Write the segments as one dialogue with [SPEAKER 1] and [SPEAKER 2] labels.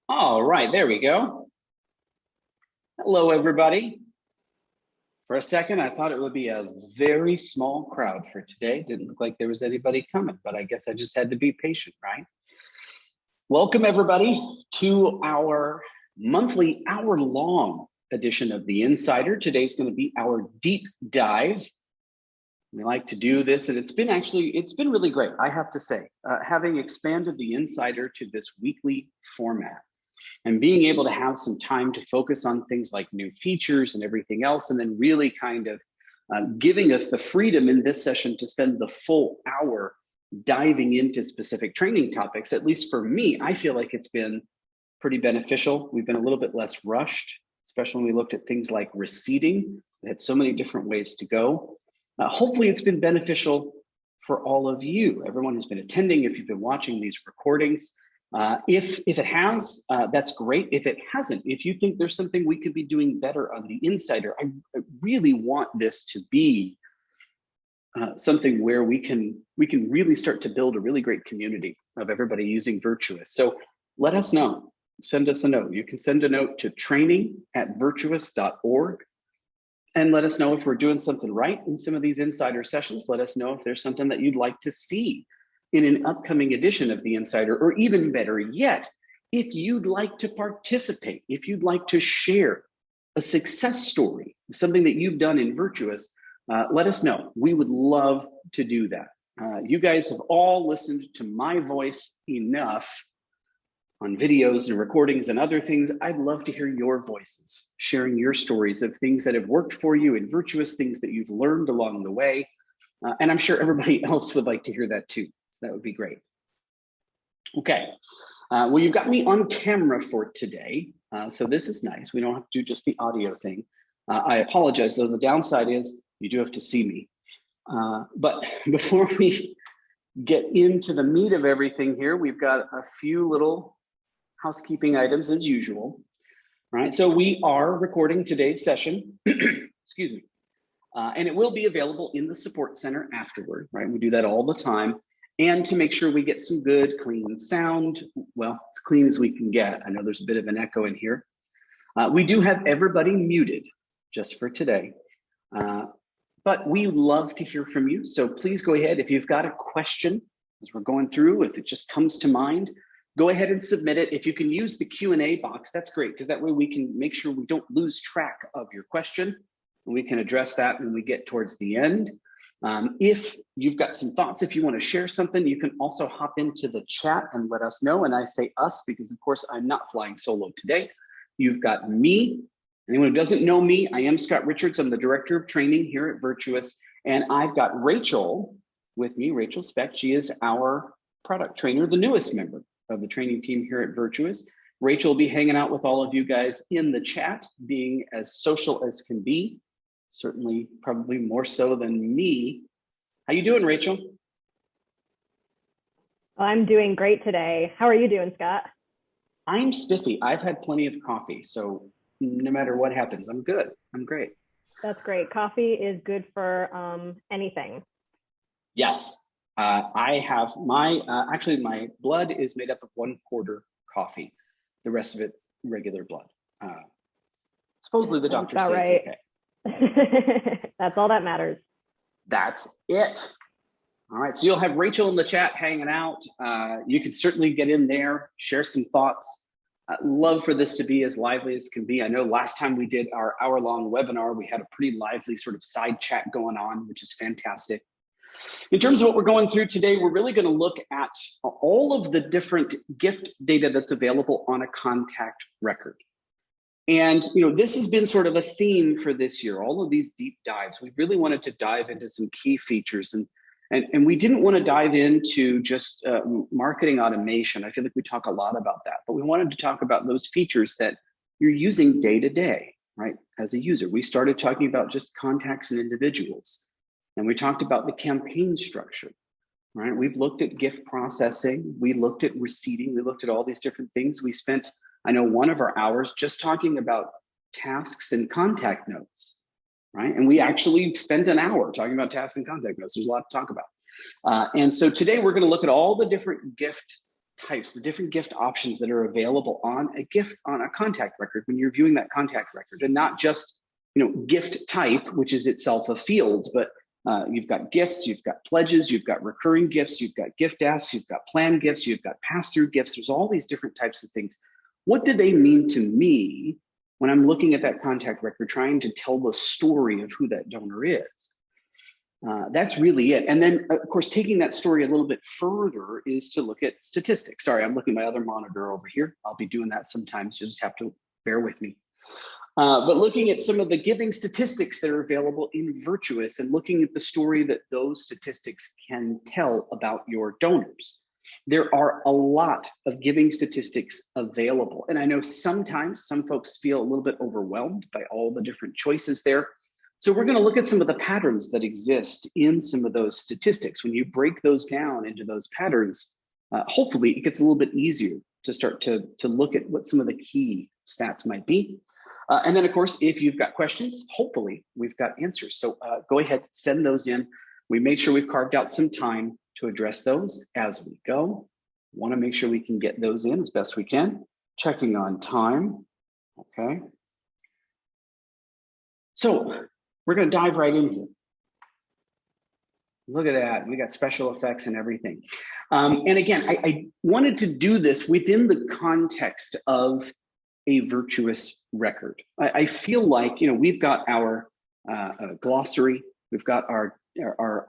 [SPEAKER 1] All right, there we go. Hello, everybody. For a second, I thought it would be a very small crowd for today. Didn't look like there was anybody coming, but I guess I just had to be patient, right? Welcome, everybody, to our monthly hour-long edition of The Insider. Today's going to be our deep dive. We like to do this, and it's been really great, I have to say, having expanded The Insider to this weekly format. And being able to have some time to focus on things like new features and everything else, and then really kind of giving us the freedom in this session to spend the full hour diving into specific training topics. At least for me, I feel like it's been pretty beneficial. We've been a little bit less rushed, especially when we looked at things like receding. We had so many different ways to go. Hopefully it's been beneficial for all of you, everyone who's been attending, if you've been watching these recordings. If it has, that's great. If it hasn't, if you think there's something we could be doing better on the Insider, I really want this to be something where we can really start to build a really great community of everybody using Virtuous. So let us know. Send us a note. You can send a note to training@virtuous.org and let us know if we're doing something right in some of these Insider sessions. Let us know if there's something that you'd like to see in an upcoming edition of the Insider, or even better yet, if you'd like to participate, if you'd like to share a success story, something that you've done in Virtuous, let us know. We would love to do that. You guys have all listened to my voice enough on videos and recordings and other things. I'd love to hear your voices, sharing your stories of things that have worked for you in Virtuous, things that you've learned along the way. And I'm sure everybody else would like to hear that too. So that would be great. Okay, well, you've got me on camera for today. So this is nice. We don't have to do just the audio thing. I apologize, though. The downside is you do have to see me. But before we get into the meat of everything here, we've got a few little housekeeping items as usual. Right, so we are recording today's session. Excuse me. And it will be available in the support center afterward, right? We do that all the time. And to make sure we get some good, clean sound, well, as clean as we can get. I know there's a bit of an echo in here. We do have everybody muted just for today. But we love to hear from you. So please go ahead. If you've got a question as we're going through, if it just comes to mind, go ahead and submit it. If you can use the Q&A box, that's great, because that way we can make sure we don't lose track of your question. And we can address that when we get towards the end. If you've got some thoughts, if you want to share something, you can also hop into the chat and let us know. And I say us because, of course, I'm not flying solo today. You've got me. Anyone who doesn't know me, I am Scott Richards. I'm the Director of Training here at Virtuous. And I've got Rachel with me, Rachel Specht. She is our product trainer, the newest member of the training team here at Virtuous. Rachel will be hanging out with all of you guys in the chat, being as social as can be. Certainly, probably more so than me. How you doing, Rachel?
[SPEAKER 2] I'm doing great today. How are you doing, Scott?
[SPEAKER 1] I'm spiffy. I've had plenty of coffee, so no matter what happens, I'm good. I'm great.
[SPEAKER 2] That's great. Coffee is good for anything.
[SPEAKER 1] Yes. I have actually my blood is made up of 1/4 coffee. The rest of it, regular blood. Supposedly the doctor says
[SPEAKER 2] right.
[SPEAKER 1] It's okay.
[SPEAKER 2] That's all that matters.
[SPEAKER 1] That's it. All right, so you'll have Rachel in the chat hanging out. You can certainly get in there, share some thoughts. I'd love for this to be as lively as can be. I know last time we did our hour-long webinar, we had a pretty lively sort of side chat going on, which is fantastic. In terms of what we're going through today, we're really going to look at all of the different gift data that's available on a contact record. And this has been sort of a theme for this year, all of these deep dives. We really wanted to dive into some key features, and we didn't want to dive into just marketing automation. I feel like we talk a lot about that, but we wanted to talk about those features that you're using day to day, right? As a user, we started talking about just contacts and individuals, and we talked about the campaign structure, right? We've looked at gift processing, we looked at receiving, we looked at all these different things. We spent, I know, one of our hours just talking about tasks and contact notes, right? And we actually spent an hour talking about tasks and contact notes. There's a lot to talk about. And so today we're going to look at all the different gift types, the different gift options that are available on a contact record when you're viewing that contact record, and not just, gift type, which is itself a field, but you've got gifts, you've got pledges, you've got recurring gifts, you've got gift asks, you've got planned gifts, you've got pass-through gifts. There's all these different types of things. What do they mean to me when I'm looking at that contact record, trying to tell the story of who that donor is? That's really it. And then, of course, taking that story a little bit further is to look at statistics. Sorry, I'm looking at my other monitor over here. I'll be doing that sometimes. You'll just have to bear with me. But looking at some of the giving statistics that are available in Virtuous and looking at the story that those statistics can tell about your donors. There are a lot of giving statistics available. And I know sometimes some folks feel a little bit overwhelmed by all the different choices there. So we're going to look at some of the patterns that exist in some of those statistics. When you break those down into those patterns, hopefully it gets a little bit easier to start to look at what some of the key stats might be. And then, of course, if you've got questions, hopefully we've got answers. So go ahead, send those in. We made sure we've carved out some time to address those as we go. Want to make sure we can get those in as best we can. Checking on time. Okay. So we're going to dive right in here. Look at that. We got special effects and everything. And again, I wanted to do this within the context of a Virtuous record. I feel like, we've got our glossary. We've got our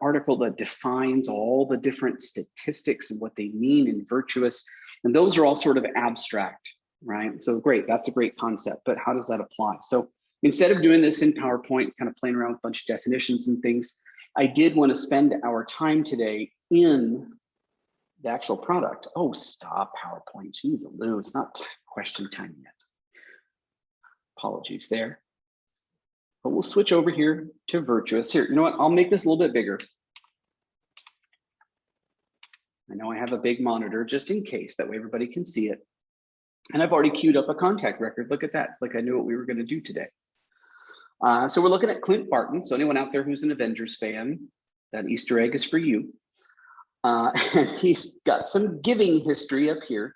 [SPEAKER 1] article that defines all the different statistics and what they mean in Virtuous. And those are all sort of abstract, right? So great, that's a great concept, but how does that apply? So instead of doing this in PowerPoint, kind of playing around with a bunch of definitions and things, I did want to spend our time today in the actual product. Oh, stop PowerPoint, geez, Lou, it's not question time yet. Apologies there. But we'll switch over here to Virtuous. Here, you know what? I'll make this a little bit bigger. I know I have a big monitor just in case, that way everybody can see it. And I've already queued up a contact record. Look at that. It's like I knew what we were going to do today. So we're looking at Clint Barton. So anyone out there who's an Avengers fan, that Easter egg is for you. And he's got some giving history up here.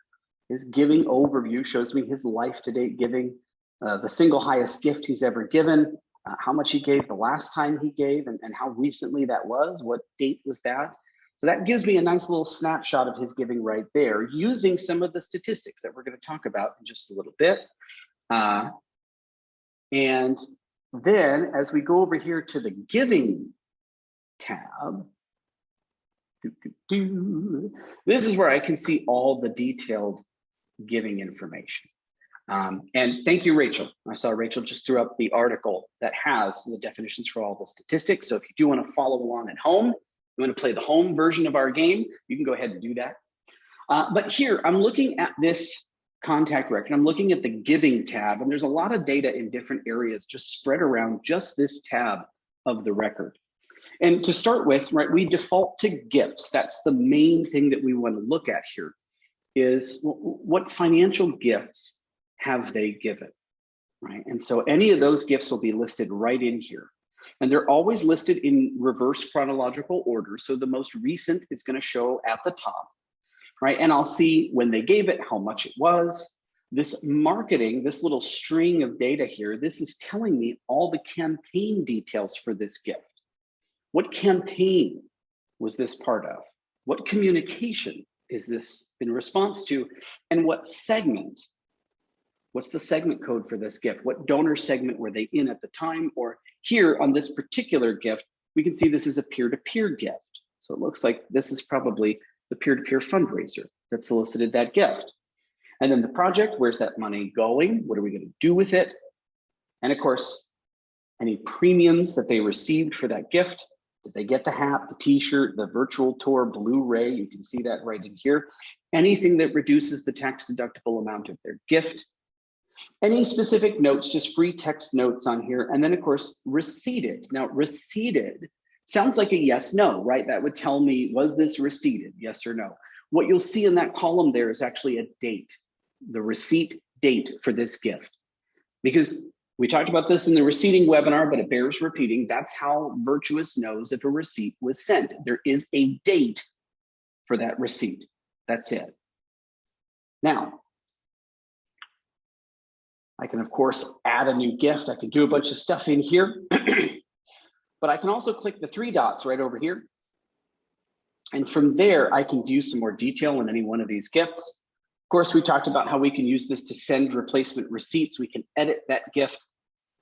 [SPEAKER 1] His giving overview shows me his life-to-date giving, the single highest gift he's ever given, how much he gave the last time he gave, and how recently that was, what date was that. So that gives me a nice little snapshot of his giving right there, using some of the statistics that we're going to talk about in just a little bit. And then as we go over here to the giving tab, this is where I can see all the detailed giving information. And thank you, Rachel. I saw Rachel just threw up the article that has the definitions for all the statistics. So if you do want to follow along at home, you want to play the home version of our game, you can go ahead and do that. But here, I'm looking at this contact record. I'm looking at the giving tab, and there's a lot of data in different areas just spread around just this tab of the record. And to start with, right, we default to gifts. That's the main thing that we want to look at here, is what financial gifts have they given, right? And so any of those gifts will be listed right in here. And they're always listed in reverse chronological order. So the most recent is going to show at the top, right? And I'll see when they gave it, how much it was. This marketing, this little string of data here, this is telling me all the campaign details for this gift. What campaign was this part of? What communication is this in response to? And what segment? What's the segment code for this gift? What donor segment were they in at the time? Or here on this particular gift, we can see this is a peer-to-peer gift. So it looks like this is probably the peer-to-peer fundraiser that solicited that gift. And then the project, where's that money going? What are we going to do with it? And of course, any premiums that they received for that gift. Did they get the hat, the t-shirt, the virtual tour, Blu-ray? You can see that right in here. Anything that reduces the tax-deductible amount of their gift. Any specific notes, just free text notes on here. And then of course, receipted. Now receipted sounds like a yes, no, right? That would tell me, was this receipted, yes or no? What you'll see in that column there is actually a date, the receipt date for this gift. Because we talked about this in the receipting webinar, but it bears repeating. That's how Virtuous knows if a receipt was sent. There is a date for that receipt. That's it. Now, I can, of course, add a new gift. I can do a bunch of stuff in here, but I can also click the three dots right over here. And from there, I can view some more detail in any one of these gifts. Of course, we talked about how we can use this to send replacement receipts. We can edit that gift.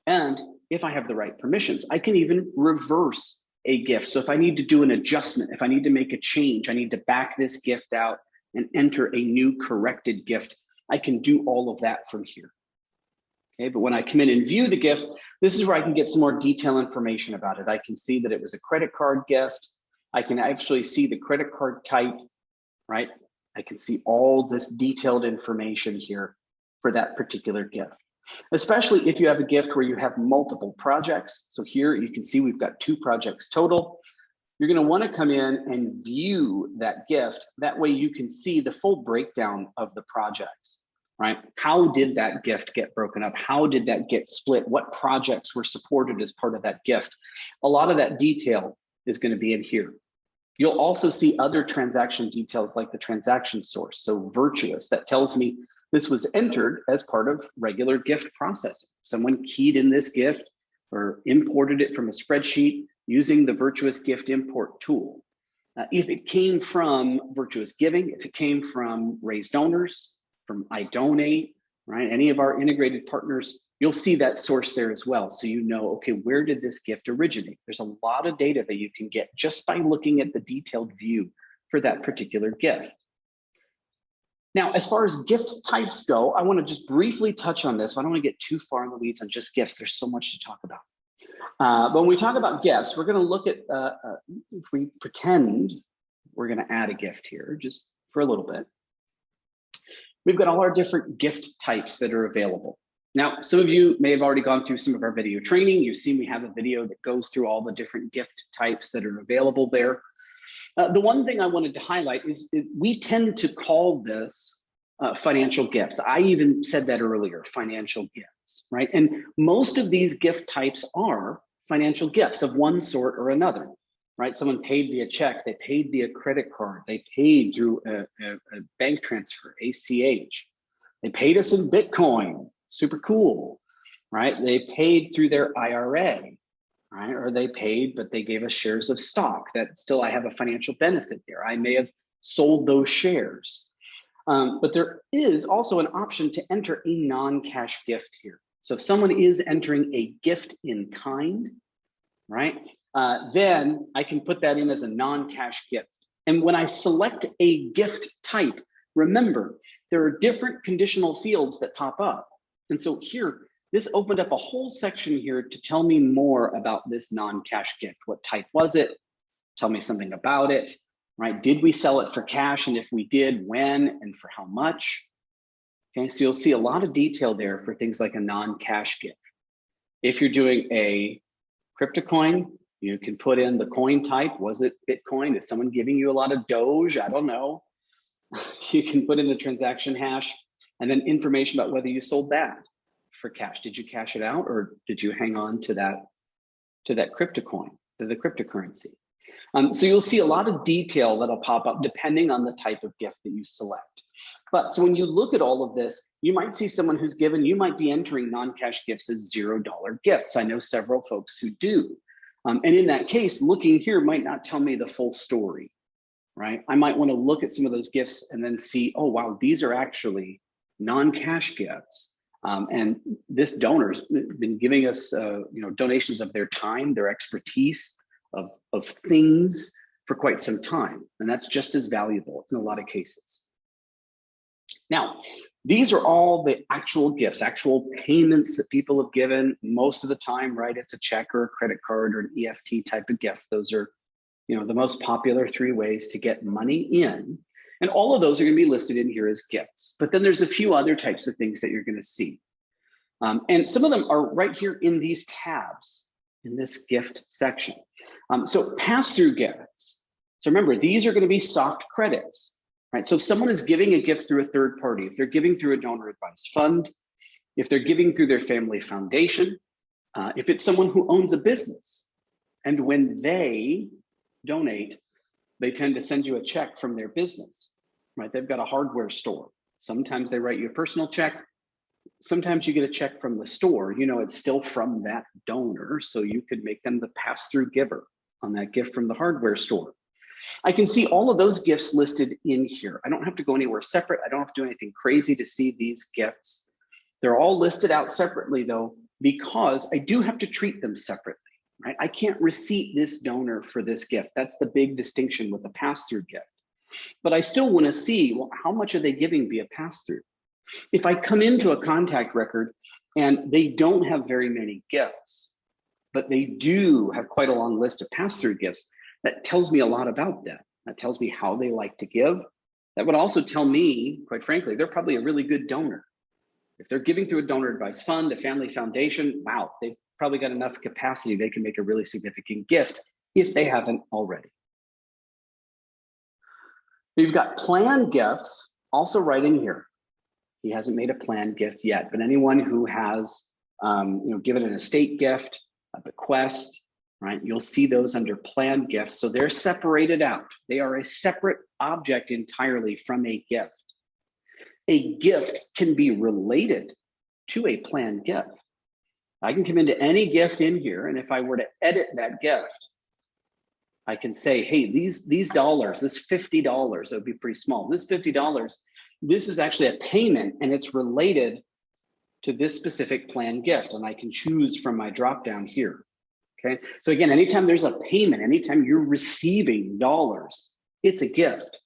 [SPEAKER 1] And if I have the right permissions, I can even reverse a gift. So if I need to do an adjustment, if I need to make a change, I need to back this gift out and enter a new corrected gift, I can do all of that from here. Okay, but when I come in and view the gift, this is where I can get some more detailed information about it. I can see that it was a credit card gift. I can actually see the credit card type, right? I can see all this detailed information here for that particular gift, especially if you have a gift where you have multiple projects. So here you can see we've got 2 projects total. You're going to want to come in and view that gift. That way you can see the full breakdown of the projects, right? How did that gift get broken up? How did that get split? What projects were supported as part of that gift? A lot of that detail is going to be in here. You'll also see other transaction details like the transaction source. So Virtuous, that tells me this was entered as part of regular gift processing. Someone keyed in this gift or imported it from a spreadsheet using the Virtuous gift import tool. If it came from Virtuous Giving, if it came from Raised Donors, from I Donate, right? Any of our integrated partners, you'll see that source there as well. So you know, okay, where did this gift originate? There's a lot of data that you can get just by looking at the detailed view for that particular gift. Now, as far as gift types go, I want to just briefly touch on this. I don't want to get too far in the weeds on just gifts. There's so much to talk about. But when we talk about gifts, we're going to look at, if we pretend we're going to add a gift here just for a little bit. We've got all our different gift types that are available. Now, some of you may have already gone through some of our video training. You've seen we have a video that goes through all the different gift types that are available there. The one thing I wanted to highlight is we tend to call this financial gifts. I even said that earlier, financial gifts, right? And most of these gift types are financial gifts of one sort or another, right? Someone paid via check, they paid via credit card, they paid through a bank transfer, ACH. They paid us in Bitcoin, super cool, right? They paid through their IRA, right? Or they paid, but they gave us shares of stock that still I have a financial benefit there. I may have sold those shares. But there is also an option to enter a non-cash gift here. So if someone is entering a gift in kind, right? Then I can put that in as a non-cash gift. And when I select a gift type, remember, there are different conditional fields that pop up. And so here, this opened up a whole section here to tell me more about this non-cash gift. What type was it? Tell me something about it, right? Did we sell it for cash? And if we did, when and for how much? Okay, so you'll see a lot of detail there for things like a non-cash gift. If you're doing a crypto coin, you can put in the coin type. Was it Bitcoin? Is someone giving you a lot of Doge? I don't know. You can put in the transaction hash and then information about whether you sold that for cash. Did you cash it out or did you hang on to that crypto coin, to the cryptocurrency? So you'll see a lot of detail that'll pop up depending on the type of gift that you select. But so when you look at all of this, you might see someone who's given, you might be entering non-cash gifts as $0 gifts. I know several folks who do. And in that case, looking here might not tell me the full story, right? I might want to look at some of those gifts and then see, oh, wow, these are actually non-cash gifts. And this donor's been giving us donations of their time, their expertise, of things for quite some time. And that's just as valuable in a lot of cases. Now, these are all the actual gifts, actual payments that people have given most of the time, right? It's a check or a credit card or an EFT type of gift. Those are, the most popular 3 ways to get money in. And all of those are going to be listed in here as gifts. But then there's a few other types of things that you're going to see. And some of them are right here in these tabs in this gift section. So pass-through gifts. So remember, these are going to be soft credits, right? So if someone is giving a gift through a third party, if they're giving through a donor advised fund, if they're giving through their family foundation, if it's someone who owns a business, and when they donate, they tend to send you a check from their business, right? They've got a hardware store, Sometimes they write you a personal check. Sometimes you get a check from the store. You know, it's still from that donor, so you could make them the pass-through giver on that gift from the hardware store. I can see all of those gifts listed in here. I don't have to go anywhere separate. I don't have to do anything crazy to see these gifts. They're all listed out separately though, because I do have to treat them separately, right? I can't receipt this donor for this gift. That's the big distinction with the pass-through gift. But I still want to see, well, how much are they giving via pass-through? If I come into a contact record and they don't have very many gifts, but they do have quite a long list of pass-through gifts, that tells me a lot about them. That tells me how they like to give. That would also tell me, quite frankly, they're probably a really good donor. If they're giving through a donor advised fund, a family foundation, wow, they've probably got enough capacity. They can make a really significant gift if they haven't already. We've got planned gifts also right in here. He hasn't made a planned gift yet, but anyone who has given an estate gift, a bequest, right? You'll see those under planned gifts. So they're separated out. They are a separate object entirely from a gift. A gift can be related to a planned gift. I can come into any gift in here, and if I were to edit that gift, I can say, hey, these dollars, this $50, that would be pretty small. This $50, this is actually a payment, and it's related to this specific planned gift, and I can choose from my drop down here. Okay, so again, anytime there's a payment, anytime you're receiving dollars, it's a gift,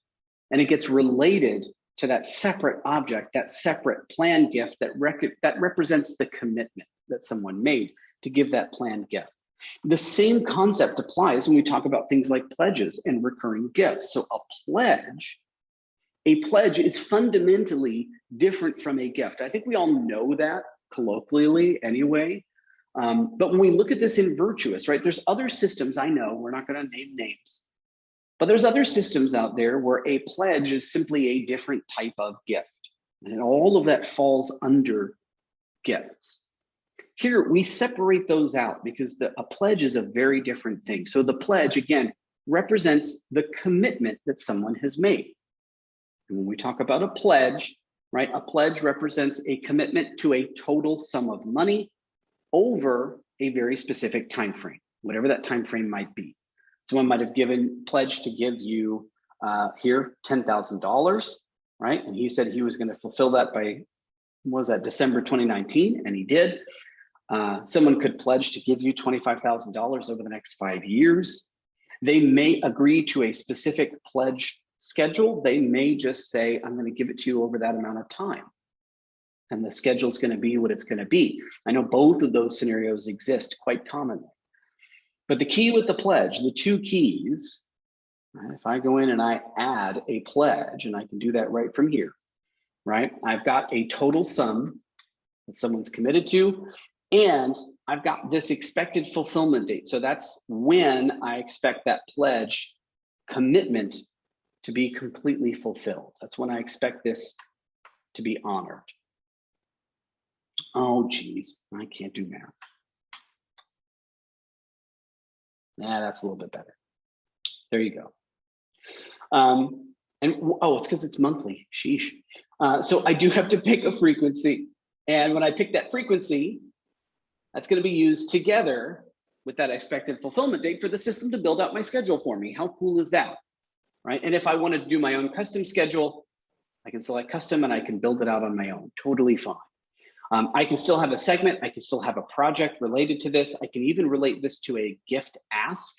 [SPEAKER 1] and it gets related to that separate object, that separate planned gift that represents the commitment that someone made to give that planned gift. The same concept applies when we talk about things like pledges and recurring gifts. So a pledge is fundamentally different from a gift. I think we all know that colloquially anyway. But when we look at this in Virtuous, right, there's other systems, I know, we're not going to name names, but there's other systems out there where a pledge is simply a different type of gift. And all of that falls under gifts. Here, we separate those out because a pledge is a very different thing. So the pledge, again, represents the commitment that someone has made. And when we talk about a pledge, right, a pledge represents a commitment to a total sum of money over a very specific time frame, whatever that time frame might be. Someone might have pledged to give you here $10,000, right? And he said he was going to fulfill that by, what was that, December 2019, and he did. Someone could pledge to give you $25,000 over the next 5 years. They may agree to a specific pledge schedule. They may just say, I'm going to give it to you over that amount of time. And the schedule is going to be what it's going to be. I know both of those scenarios exist quite commonly. But the key with the pledge, the two keys, if I go in and I add a pledge, and I can do that right from here, right? I've got a total sum that someone's committed to, and I've got this expected fulfillment date. So that's when I expect that pledge commitment to be completely fulfilled. That's when I expect this to be honored. Oh, geez, I can't do math. Nah, that's a little bit better. There you go. It's because it's monthly, sheesh. So I do have to pick a frequency. And when I pick that frequency, that's going to be used together with that expected fulfillment date for the system to build out my schedule for me. How cool is that, right? And if I wanted to do my own custom schedule, I can select custom and I can build it out on my own, totally fine. I can still have a segment. I can still have a project related to this. I can even relate this to a gift ask,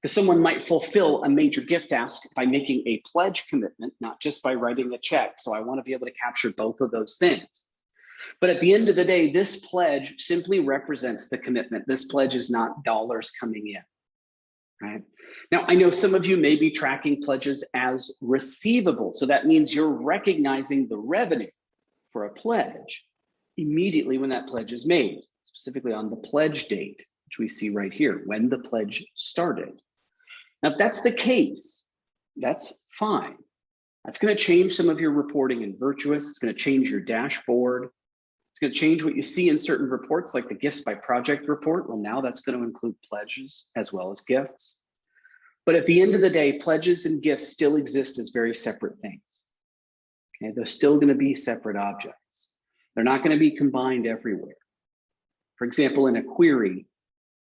[SPEAKER 1] because someone might fulfill a major gift ask by making a pledge commitment, not just by writing a check. So I want to be able to capture both of those things. But at the end of the day, this pledge simply represents the commitment. This pledge is not dollars coming in, right? Now, I know some of you may be tracking pledges as receivable. So that means you're recognizing the revenue for a pledge immediately when that pledge is made, specifically on the pledge date, which we see right here, when the pledge started. Now, if that's the case, that's fine. That's going to change some of your reporting in Virtuous. It's going to change your dashboard. It's going to change what you see in certain reports, like the gifts by project report. Well, now that's going to include pledges as well as gifts. But at the end of the day, pledges and gifts still exist as very separate things. Okay, they're still going to be separate objects. They're not going to be combined everywhere. For example, in a query,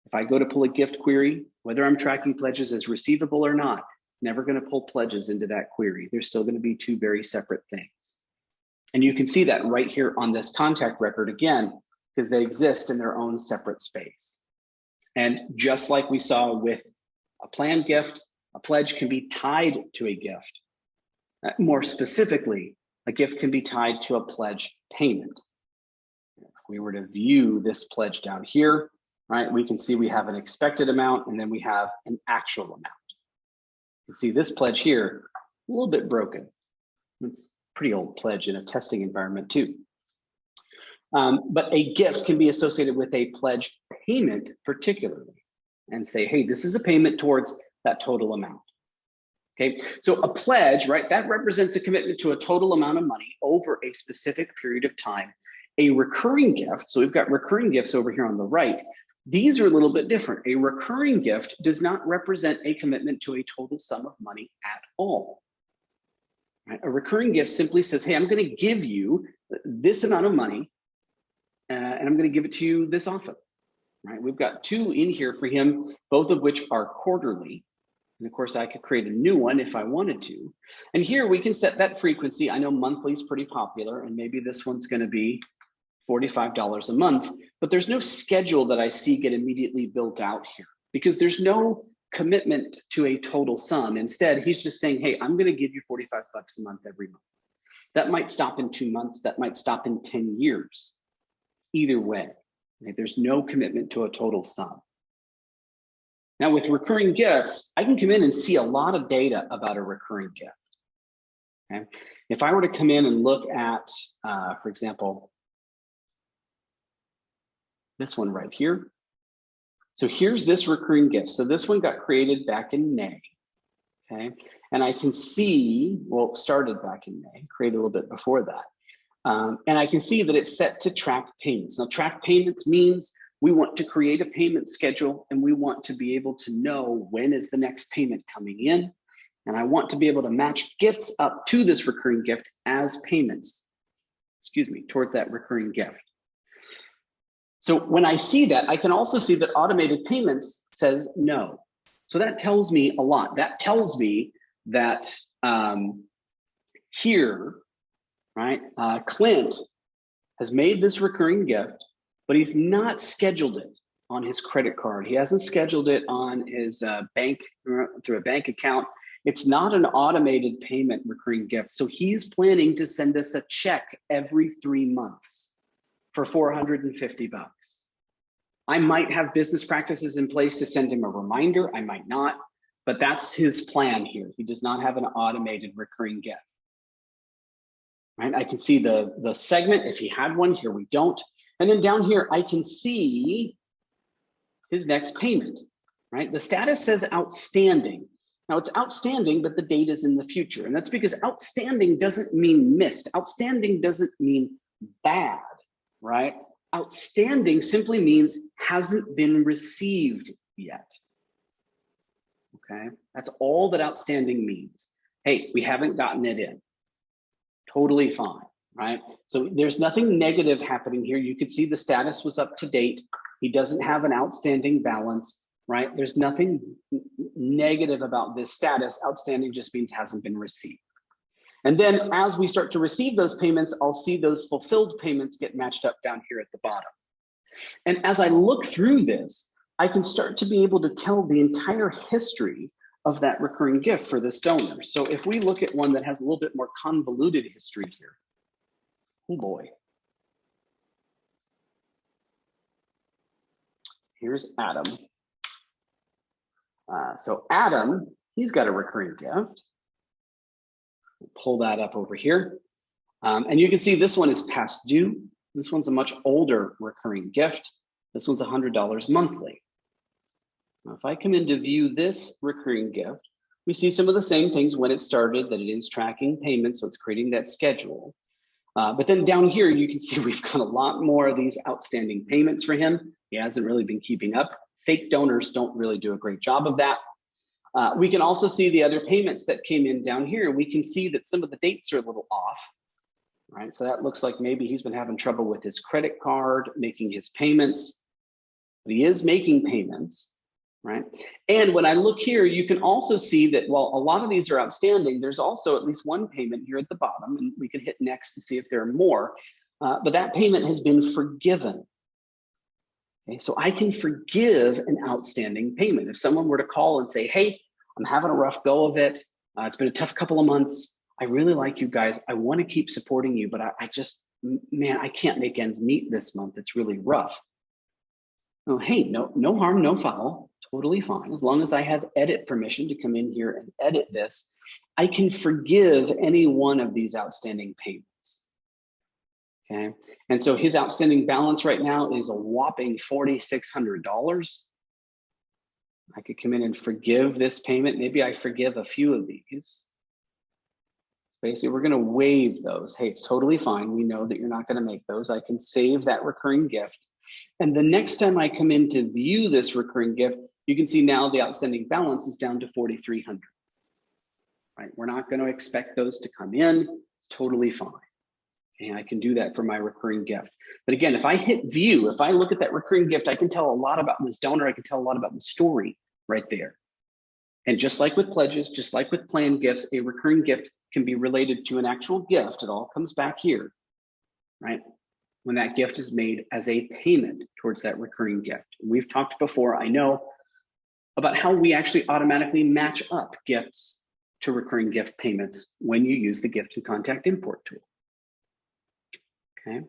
[SPEAKER 1] if I go to pull a gift query, whether I'm tracking pledges as receivable or not, it's never going to pull pledges into that query. They're still going to be two very separate things. And you can see that right here on this contact record again, because they exist in their own separate space. And just like we saw with a planned gift, a pledge can be tied to a gift. More specifically, a gift can be tied to a pledge payment. If we were to view this pledge down here, right, we can see we have an expected amount and then we have an actual amount. You can see this pledge here, a little bit broken. It's a pretty old pledge in a testing environment too. But a gift can be associated with a pledge payment particularly and say, hey, this is a payment towards that total amount. Okay, so a pledge, right, that represents a commitment to a total amount of money over a specific period of time. A recurring gift, so we've got recurring gifts over here on the right. These are a little bit different. A recurring gift does not represent a commitment to a total sum of money at all. Right? A recurring gift simply says, hey, I'm going to give you this amount of money and I'm going to give it to you this often. Right? We've got two in here for him, both of which are quarterly. And of course, I could create a new one if I wanted to. And here we can set that frequency. I know monthly is pretty popular, and maybe this one's going to be $45 a month, but there's no schedule that I see get immediately built out here because there's no commitment to a total sum. Instead, he's just saying, hey, I'm going to give you 45 bucks a month every month. That might stop in 2 months. That might stop in 10 years. Either way, right? There's no commitment to a total sum. Now with recurring gifts, I can come in and see a lot of data about a recurring gift. Okay? If I were to come in and look at, for example, this one right here. So here's this recurring gift. So this one got created back in May. Okay, and I can see, well, it started back in May, created a little bit before that. And I can see that it's set to track payments. Now track payments means we want to create a payment schedule and we want to be able to know when is the next payment coming in. And I want to be able to match gifts up to this recurring gift as payments, towards that recurring gift. So when I see that, I can also see that automated payments says no. So that tells me a lot. That tells me that here, right, Clint has made this recurring gift, but he's not scheduled it on his credit card. He hasn't scheduled it on his bank, through a bank account. It's not an automated payment recurring gift. So he's planning to send us a check every 3 months for 450 bucks. I might have business practices in place to send him a reminder. I might not, but that's his plan here. He does not have an automated recurring gift. Right? I can see the segment if he had one. Here we don't. And then down here, I can see his next payment, right? The status says outstanding. Now it's outstanding, but the date is in the future. And that's because outstanding doesn't mean missed. Outstanding doesn't mean bad, right? Outstanding simply means hasn't been received yet. Okay, that's all that outstanding means. Hey, we haven't gotten it in. Totally fine. Right? So there's nothing negative happening here. You could see the status was up to date. He doesn't have an outstanding balance, right? There's nothing negative about this status. Outstanding just means hasn't been received. And then as we start to receive those payments, I'll see those fulfilled payments get matched up down here at the bottom. And as I look through this, I can start to be able to tell the entire history of that recurring gift for this donor. So if we look at one that has a little bit more convoluted history here, oh boy. Here's Adam. So Adam, he's got a recurring gift. We'll pull that up over here. And you can see this one is past due. This one's a much older recurring gift. This one's $100 monthly. Now, if I come in to view this recurring gift, we see some of the same things when it started, that it is tracking payments, so it's creating that schedule. But then down here, you can see we've got a lot more of these outstanding payments for him. He hasn't really been keeping up. Fake donors don't really do a great job of that. We can also see the other payments that came in down here. We can see that some of the dates are a little off. right? So that looks like maybe he's been having trouble with his credit card, making his payments, but he is making payments, right? And when I look here, you can also see that while a lot of these are outstanding, there's also at least one payment here at the bottom, and we can hit next to see if there are more, but that payment has been forgiven. Okay, so I can forgive an outstanding payment. If someone were to call and say, hey, I'm having a rough go of it, it's been a tough couple of months, I really like you guys, I want to keep supporting you, but I just, man, I can't make ends meet this month, it's really rough. Oh, hey, no harm, no foul, totally fine. As long as I have edit permission to come in here and edit this, I can forgive any one of these outstanding payments. Okay, and so his outstanding balance right now is a whopping $4,600. I could come in and forgive this payment. Maybe I forgive a few of these. Basically, we're going to waive those. Hey, it's totally fine. We know that you're not going to make those. I can save that recurring gift. And the next time I come in to view this recurring gift, you can see now the outstanding balance is down to $4,300. Right? We're not going to expect those to come in. It's totally fine. And I can do that for my recurring gift. But again, if I hit view, if I look at that recurring gift, I can tell a lot about this donor. I can tell a lot about the story right there. And just like with pledges, just like with planned gifts, a recurring gift can be related to an actual gift. It all comes back here, right? When that gift is made as a payment towards that recurring gift. We've talked before, I know, about how we actually automatically match up gifts to recurring gift payments when you use the gift and contact import tool. Okay.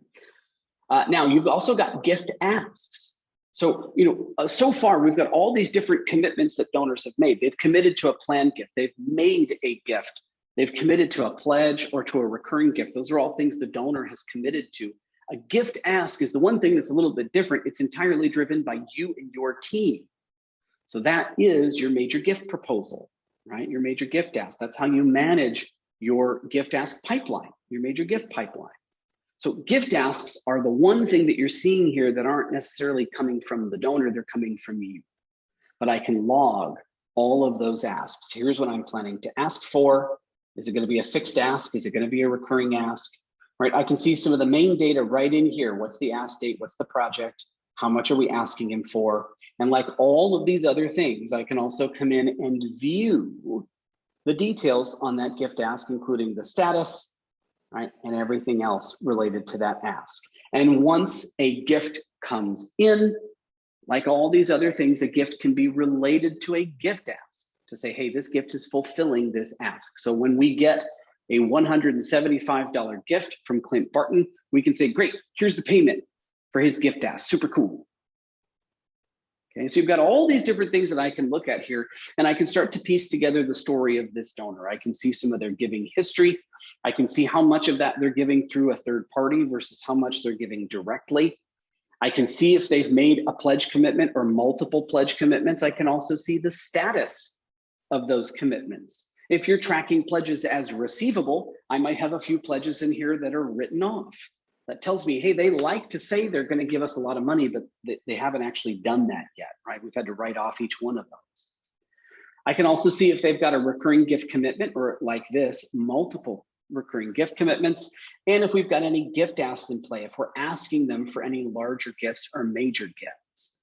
[SPEAKER 1] Now you've also got gift asks. So, so far we've got all these different commitments that donors have made. They've committed to a planned gift. They've made a gift. They've committed to a pledge or to a recurring gift. Those are all things the donor has committed to. A gift ask is the one thing that's a little bit different. It's entirely driven by you and your team. So that is your major gift proposal, right? Your major gift ask. That's how you manage your gift ask pipeline, your major gift pipeline. So gift asks are the one thing that you're seeing here that aren't necessarily coming from the donor, they're coming from you. But I can log all of those asks. Here's what I'm planning to ask for. Is it going to be a fixed ask? Is it going to be a recurring ask? Right, I can see some of the main data right in here. What's the ask date? What's the project? How much are we asking him for? And like all of these other things, I can also come in and view the details on that gift ask, including the status, right, and everything else related to that ask. And once a gift comes in, like all these other things, a gift can be related to a gift ask to say, hey, this gift is fulfilling this ask. So when we get a $175 gift from Clint Barton, we can say, great, here's the payment for his gift ask, super cool. Okay, so you've got all these different things that I can look at here, and I can start to piece together the story of this donor. I can see some of their giving history. I can see how much of that they're giving through a third party versus how much they're giving directly. I can see if they've made a pledge commitment or multiple pledge commitments. I can also see the status of those commitments. If you're tracking pledges as receivable, I might have a few pledges in here that are written off. That tells me, hey, they like to say they're going to give us a lot of money, but they haven't actually done that yet, right? We've had to write off each one of those. I can also see if they've got a recurring gift commitment, or like this, multiple recurring gift commitments, and if we've got any gift asks in play, if we're asking them for any larger gifts or major gifts.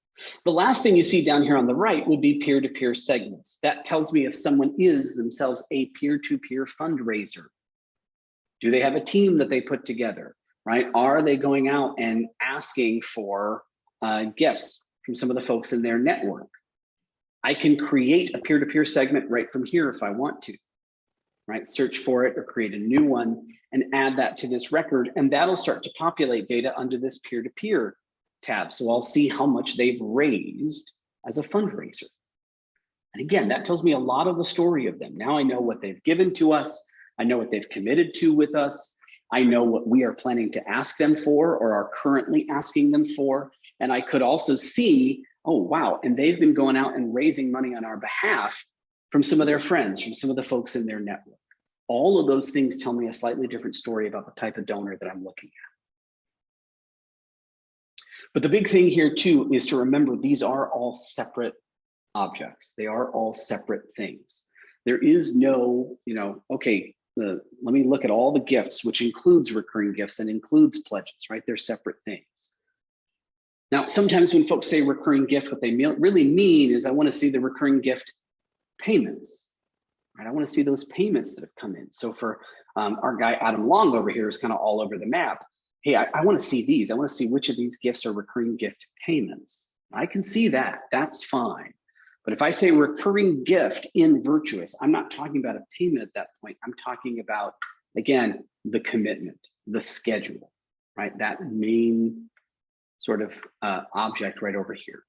[SPEAKER 1] The last thing you see down here on the right would be peer-to-peer segments. That tells me if someone is themselves a peer-to-peer fundraiser. Do they have a team that they put together, right? Are they going out and asking for gifts from some of the folks in their network? I can create a peer-to-peer segment right from here if I want to, right? Search for it or create a new one and add that to this record, and that'll start to populate data under this peer-to-peer tab. So I'll see how much they've raised as a fundraiser. And again, that tells me a lot of the story of them. Now I know what they've given to us. I know what they've committed to with us. I know what we are planning to ask them for or are currently asking them for. And I could also see, oh, wow, and they've been going out and raising money on our behalf from some of their friends, from some of the folks in their network. All of those things tell me a slightly different story about the type of donor that I'm looking at. But the big thing here too is to remember these are all separate objects. They are all separate things. There is no, okay, let me look at all the gifts, which includes recurring gifts and includes pledges, right? They're separate things. Now, sometimes when folks say recurring gift, what they really mean is I want to see the recurring gift payments, right? I want to see those payments that have come in. So for our guy, Adam Long over here is kind of all over the map. Hey, I want to see these. I want to see which of these gifts are recurring gift payments. I can see that, that's fine. But if I say recurring gift in Virtuous, I'm not talking about a payment at that point. I'm talking about, again, the commitment, the schedule, right? That main sort of object right over here.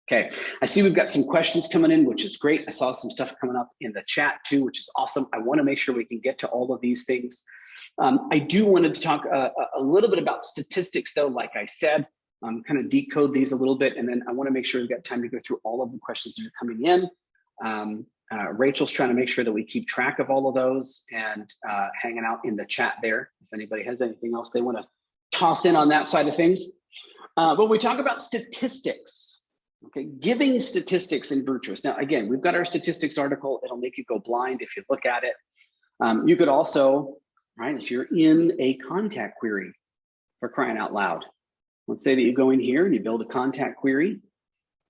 [SPEAKER 1] Okay, I see we've got some questions coming in, which is great. I saw some stuff coming up in the chat too, which is awesome. I want to make sure we can get to all of these things. I do wanted to talk a little bit about statistics though, like I said, kind of decode these a little bit, and then I want to make sure we've got time to go through all of the questions that are coming in. Rachel's trying to make sure that we keep track of all of those and hanging out in the chat there. If anybody has anything else they want to toss in on that side of things. When we talk about statistics, okay, giving statistics in Virtuous. Now, again, we've got our statistics article. It'll make you go blind if you look at it. You could also, right, if you're in a contact query, for crying out loud, let's say that you go in here and you build a contact query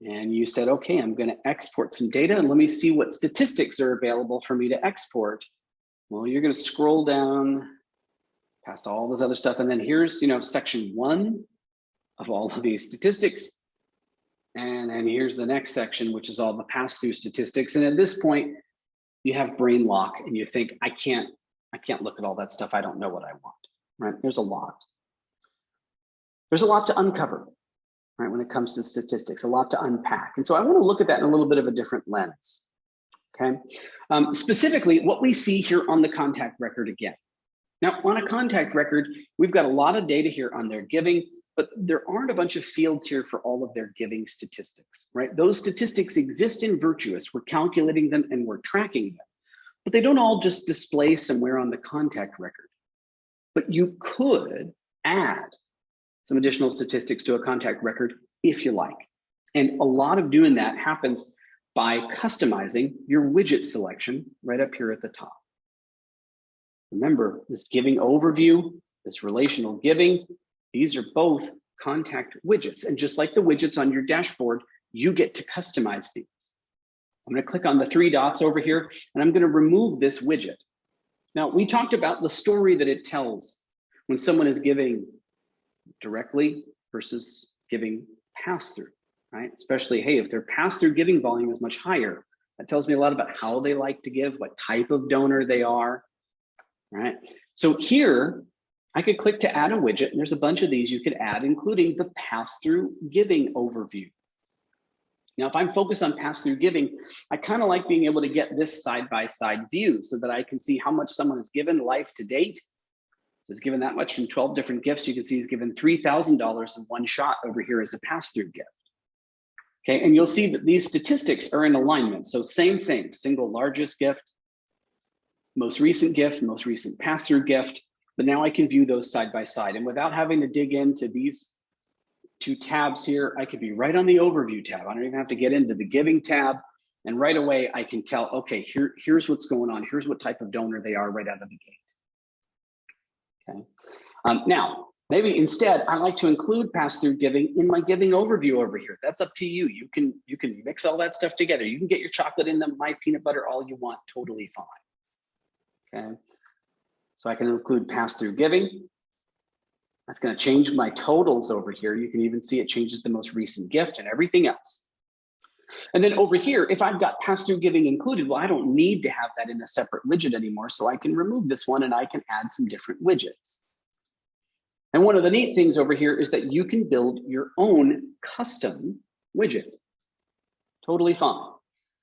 [SPEAKER 1] and you said, okay, I'm going to export some data and let me see what statistics are available for me to export. Well, you're going to scroll down past all this other stuff. And then here's, section 1 of all of these statistics. And then here's the next section, which is all the pass-through statistics. And at this point, you have brain lock and you think, I can't look at all that stuff. I don't know what I want, right? There's a lot. There's a lot to uncover, right? When it comes to statistics, a lot to unpack. And so I want to look at that in a little bit of a different lens, okay? Specifically, what we see here on the contact record again. Now, on a contact record, we've got a lot of data here on their giving, but there aren't a bunch of fields here for all of their giving statistics, right? Those statistics exist in Virtuous. We're calculating them and we're tracking them, but they don't all just display somewhere on the contact record. But you could add some additional statistics to a contact record if you like. And a lot of doing that happens by customizing your widget selection right up here at the top. Remember, this giving overview, this relational giving, these are both contact widgets. And just like the widgets on your dashboard, you get to customize these. I'm going to click on the 3 dots over here, and I'm going to remove this widget. Now, we talked about the story that it tells when someone is giving directly versus giving pass-through, right? Especially, hey, if their pass-through giving volume is much higher, that tells me a lot about how they like to give, what type of donor they are, right? So here, I could click to add a widget, and there's a bunch of these you could add, including the pass-through giving overview. Now, if I'm focused on pass-through giving, I kind of like being able to get this side-by-side view so that I can see how much someone has given life to date. So he's given that much from 12 different gifts. You can see he's given $3,000 in one shot over here as a pass-through gift. Okay, and you'll see that these statistics are in alignment. So same thing, single largest gift, most recent pass-through gift, but now I can view those side by side. And without having to dig into these 2 tabs here, I could be right on the overview tab. I don't even have to get into the giving tab. And right away, I can tell, okay, here's what's going on. Here's what type of donor they are right out of the gate. Okay. Now, maybe instead, I like to include pass-through giving in my giving overview over here. That's up to you. You can mix all that stuff together. You can get your chocolate in them, my peanut butter, all you want, totally fine. Okay. So I can include pass-through giving. That's going to change my totals over here. You can even see it changes the most recent gift and everything else. And then over here, if I've got pass-through giving included, well, I don't need to have that in a separate widget anymore. So I can remove this one and I can add some different widgets. And one of the neat things over here is that you can build your own custom widget. Totally fine.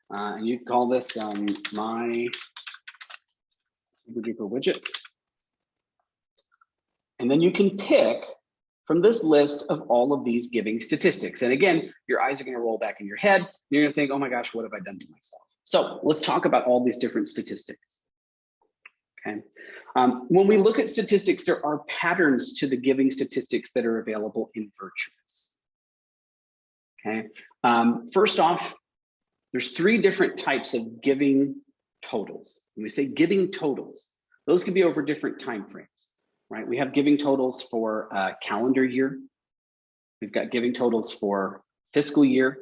[SPEAKER 1] And you can call this my widget. And then you can pick from this list of all of these giving statistics. And again, your eyes are going to roll back in your head. You're going to think, oh my gosh, what have I done to myself? So let's talk about all these different statistics. Okay. When we look at statistics, there are patterns to the giving statistics that are available in Virtuous. Okay. First off, there's 3 different types of giving totals. When we say giving totals, those can be over different time frames, right? We have giving totals for calendar year. We've got giving totals for fiscal year.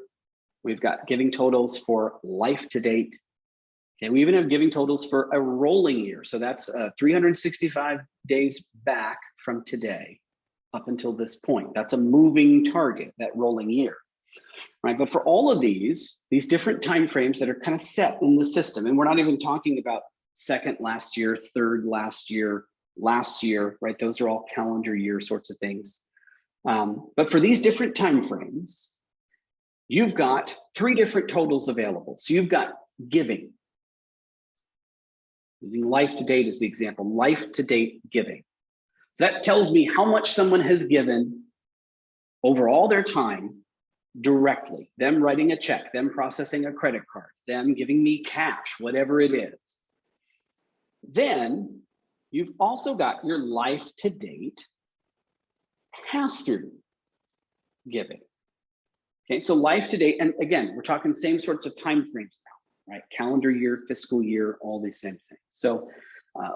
[SPEAKER 1] We've got giving totals for life to date. Okay, we even have giving totals for a rolling year. So that's 365 days back from today up until this point. That's a moving target, that rolling year, right? But for all of these different time frames that are kind of set in the system, and we're not even talking about second last year, third last year, right? Those are all calendar year sorts of things. But for these different time frames, you've got 3 different totals available. So you've got giving. Using life to date as the example, life to date giving. So that tells me how much someone has given over all their time directly, them writing a check, them processing a credit card, them giving me cash, whatever it is. Then you've also got your life to date pass-through giving. Okay, so life to date, and again, we're talking same sorts of time frames now, right? Calendar year, fiscal year, all these same things. So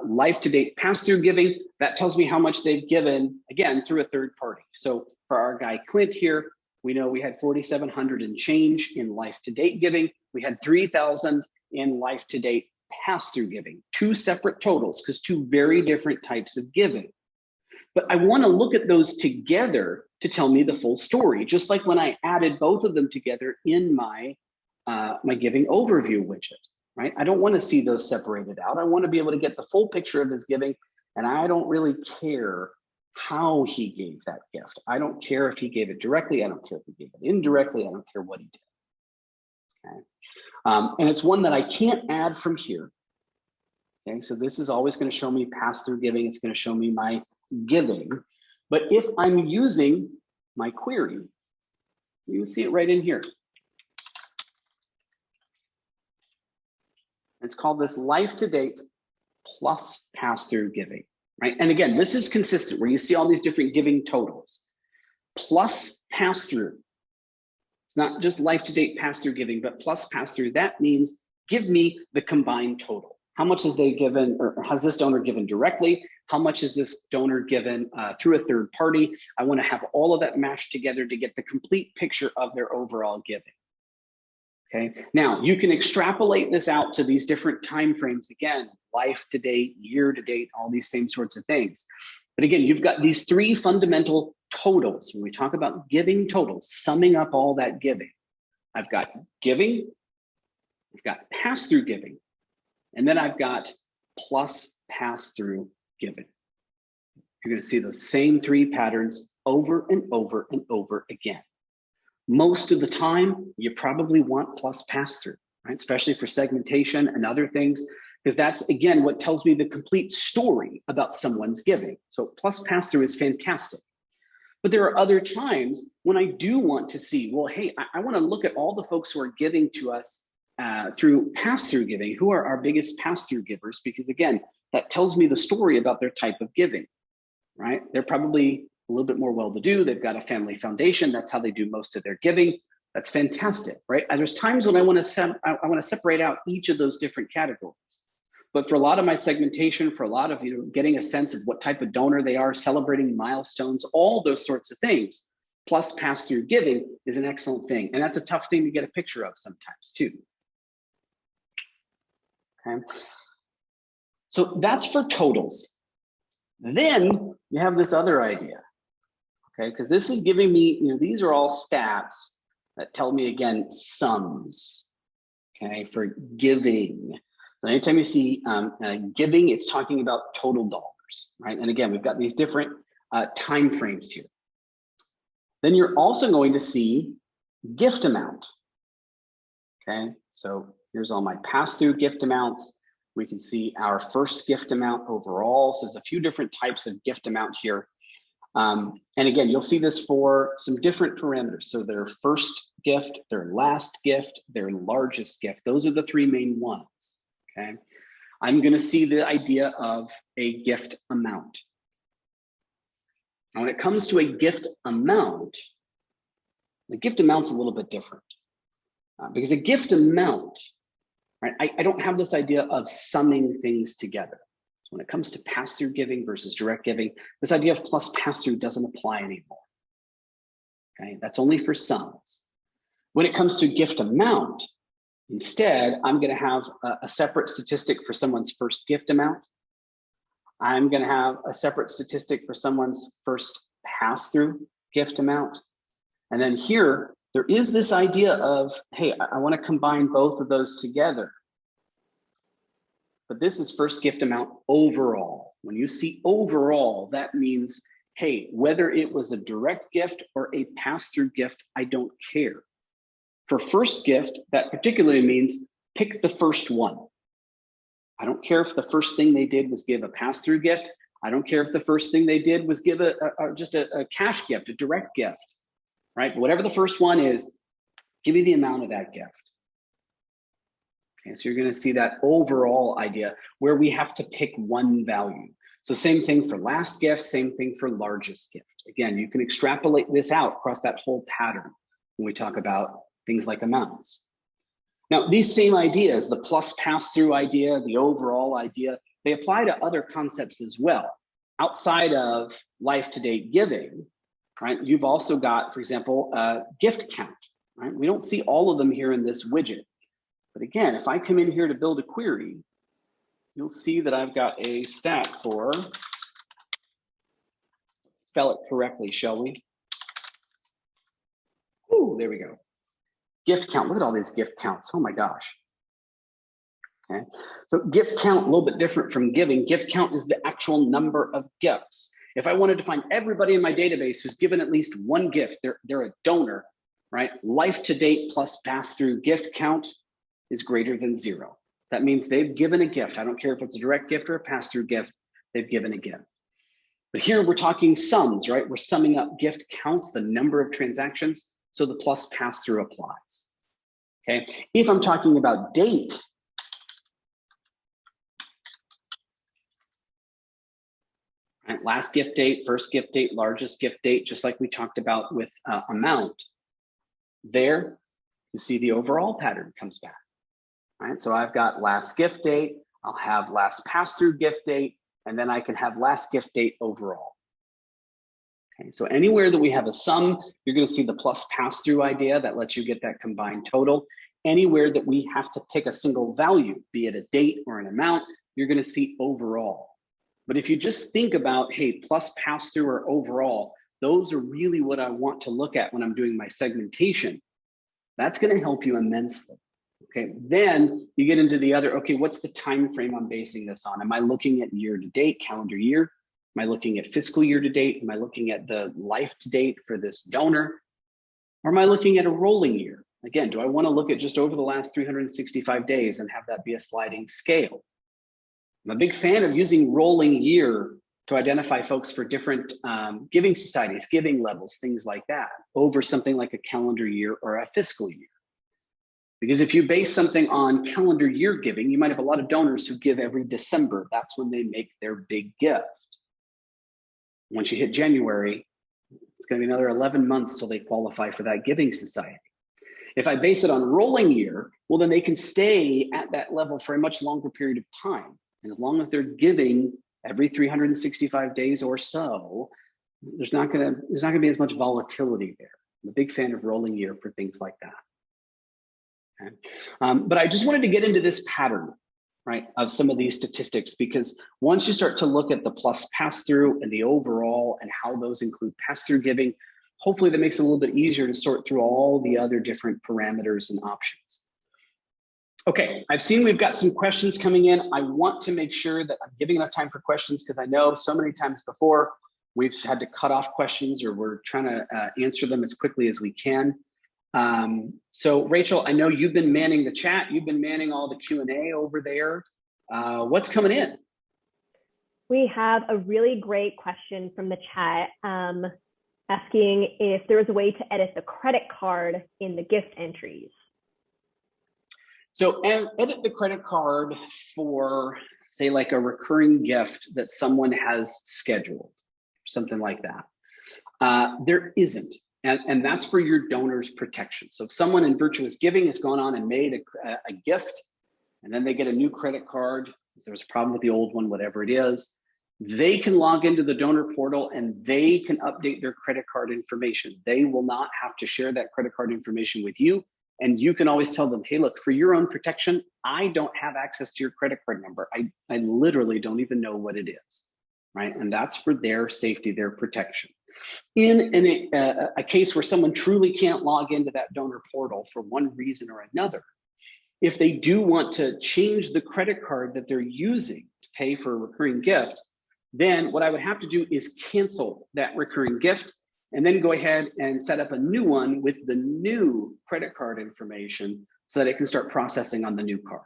[SPEAKER 1] life to date pass-through giving, that tells me how much they've given, again, through a third party. So for our guy Clint here, we know we had 4,700 and change in life to date giving. We had 3,000 in life to date pass-through giving, 2 separate totals because 2 very different types of giving. But I want to look at those together to tell me the full story, just like when I added both of them together in my my giving overview widget, right? I don't want to see those separated out. I want to be able to get the full picture of his giving, and I don't really care how he gave that gift. I don't care if he gave it directly. I don't care if he gave it indirectly. I don't care what he did. Okay, and it's one that I can't add from here. Okay, so this is always going to show me pass-through giving. It's going to show me my giving. But if I'm using my query, you can see it right in here. It's called this life to date plus pass-through giving, right? And again, this is consistent where you see all these different giving totals plus pass-through. It's not just life to date pass-through giving, but plus pass-through. That means give me the combined total. How much has they given, or has this donor given directly? How much is this donor given through a third party? I want to have all of that mashed together to get the complete picture of their overall giving. Okay, now you can extrapolate this out to these different time frames. Again, life to date, year to date, all these same sorts of things. But again, you've got these 3 fundamental totals. When we talk about giving totals, summing up all that giving, I've got giving, I've got pass-through giving, and then I've got plus pass-through giving. You're going to see those same 3 patterns over and over and over again. Most of the time, you probably want plus pass-through, right? Especially for segmentation and other things, because that's, again, what tells me the complete story about someone's giving. So plus pass-through is fantastic. But there are other times when I do want to see, well, hey, I want to look at all the folks who are giving to us through pass-through giving. Who are our biggest pass-through givers? Because again, that tells me the story about their type of giving, right? They're probably a little bit more well-to-do. They've got a family foundation. That's how they do most of their giving. That's fantastic, right? And there's times when I want to separate out each of those different categories. But for a lot of my segmentation, for a lot of getting a sense of what type of donor they are, celebrating milestones, all those sorts of things, plus pass-through giving is an excellent thing. And that's a tough thing to get a picture of sometimes too. Okay. So that's for totals. Then you have this other idea, okay? Because this is giving me, these are all stats that tell me, again, sums, okay, for giving. So anytime you see giving, it's talking about total dollars, right? And again, we've got these different time frames here. Then you're also going to see gift amount, okay? So here's all my pass-through gift amounts. We can see our first gift amount overall. So there's a few different types of gift amount here. And again, you'll see this for some different parameters. So their first gift, their last gift, their largest gift. Those are the 3 main ones, okay? I'm gonna see the idea of a gift amount. Now, when it comes to a gift amount, the gift amount's a little bit different because a gift amount, right? I don't have this idea of summing things together. So when it comes to pass-through giving versus direct giving, this idea of plus pass-through doesn't apply anymore. Okay, that's only for sums. When it comes to gift amount, instead, I'm going to have a separate statistic for someone's first gift amount. I'm going to have a separate statistic for someone's first pass-through gift amount. And then here, there is this idea of, hey, I want to combine both of those together. But this is first gift amount overall. When you see overall, that means, hey, whether it was a direct gift or a pass-through gift, I don't care. For first gift, that particularly means pick the first one. I don't care if the first thing they did was give a pass-through gift. I don't care if the first thing they did was give just a cash gift, a direct gift, right? Whatever the first one is, give me the amount of that gift. Okay, so you're going to see that overall idea where we have to pick one value. So same thing for last gift, same thing for largest gift. Again, you can extrapolate this out across that whole pattern when we talk about things like amounts. Now, these same ideas, the plus pass-through idea, the overall idea, they apply to other concepts as well. Outside of life-to-date giving, right? You've also got, for example, a gift count, right? We don't see all of them here in this widget. But again, if I come in here to build a query, you'll see that I've got a stat for, spell it correctly, shall we? Ooh, there we go. Gift count, look at all these gift counts, oh my gosh. Okay, so gift count, a little bit different from giving. Gift count is the actual number of gifts. If I wanted to find everybody in my database who's given at least one gift, they're a donor, right? Life to date plus pass-through gift count is greater than 0. That means they've given a gift. I don't care if it's a direct gift or a pass-through gift, they've given a gift. But here we're talking sums, right? We're summing up gift counts, the number of transactions, so the plus pass-through applies. Okay, if I'm talking about date, right, last gift date, first gift date, largest gift date, just like we talked about with amount, there you see the overall pattern comes back. Right, so I've got last gift date, I'll have last pass-through gift date, and then I can have last gift date overall. Okay, so anywhere that we have a sum, you're going to see the plus pass-through idea that lets you get that combined total. Anywhere that we have to pick a single value, be it a date or an amount, you're going to see overall. But if you just think about, hey, plus pass-through or overall, those are really what I want to look at when I'm doing my segmentation. That's going to help you immensely. Okay, then you get into the other, okay, what's the time frame I'm basing this on? Am I looking at year to date, calendar year? Am I looking at fiscal year to date? Am I looking at the life to date for this donor? Or am I looking at a rolling year? Again, do I want to look at just over the last 365 days and have that be a sliding scale? I'm a big fan of using rolling year to identify folks for different giving societies, giving levels, things like that, over something like a calendar year or a fiscal year. Because if you base something on calendar year giving, you might have a lot of donors who give every December. That's when they make their big gift. Once you hit January, it's going to be another 11 months till they qualify for that giving society. If I base it on rolling year, well, then they can stay at that level for a much longer period of time. And as long as they're giving every 365 days or so, there's not going to be as much volatility there. I'm a big fan of rolling year for things like that. Okay. But I just wanted to get into this pattern, right, of some of these statistics, because once you start to look at the plus pass-through and the overall and how those include pass-through giving, hopefully that makes it a little bit easier to sort through all the other different parameters and options. Okay, I've seen we've got some questions coming in. I want to make sure that I'm giving enough time for questions, because I know so many times before we've had to cut off questions, or we're trying to answer them as quickly as we can. So Rachel, I know you've been manning the chat. You've been manning all the Q&A over there. What's coming in?
[SPEAKER 2] We have a really great question from the chat asking if there is a way to edit the credit card in the gift entries.
[SPEAKER 1] So edit the credit card for, say, like a recurring gift that someone has scheduled, something like that. There isn't. And that's for your donor's protection. So if someone in Virtuous Giving has gone on and made a gift, and then they get a new credit card, if there's a problem with the old one, whatever it is, they can log into the donor portal and they can update their credit card information. They will not have to share that credit card information with you. And you can always tell them, hey, look, for your own protection, I don't have access to your credit card number. I literally don't even know what it is, right? And that's for their safety, their protection. In a case where someone truly can't log into that donor portal for one reason or another, if they do want to change the credit card that they're using to pay for a recurring gift, then what I would have to do is cancel that recurring gift and then go ahead and set up a new one with the new credit card information so that it can start processing on the new card.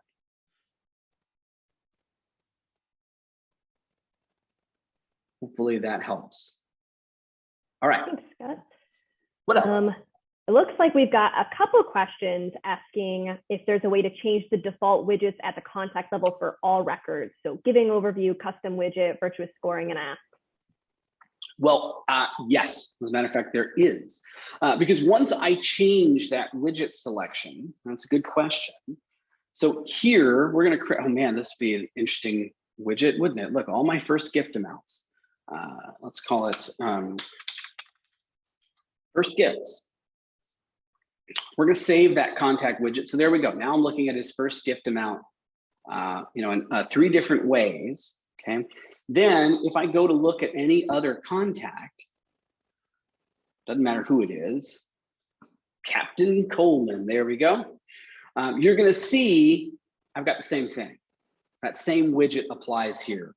[SPEAKER 1] Hopefully that helps. All right.
[SPEAKER 2] Thanks, Scott.
[SPEAKER 1] What else?
[SPEAKER 2] It looks like we've got a couple questions asking if there's a way to change the default widgets at the contact level for all records. So giving overview, custom widget, virtuous scoring, and ask.
[SPEAKER 1] Well, yes, as a matter of fact, there is. Because once I change that widget selection, that's a good question. So here we're gonna create, oh man, this would be an interesting widget, wouldn't it? Look, all my first gift amounts. Let's call it first gifts. We're gonna save that contact widget. So there we go. Now I'm looking at his first gift amount, in 3 different ways, okay? Then if I go to look at any other contact, doesn't matter who it is, Captain Coleman, there we go. You're gonna see, I've got the same thing. That same widget applies here,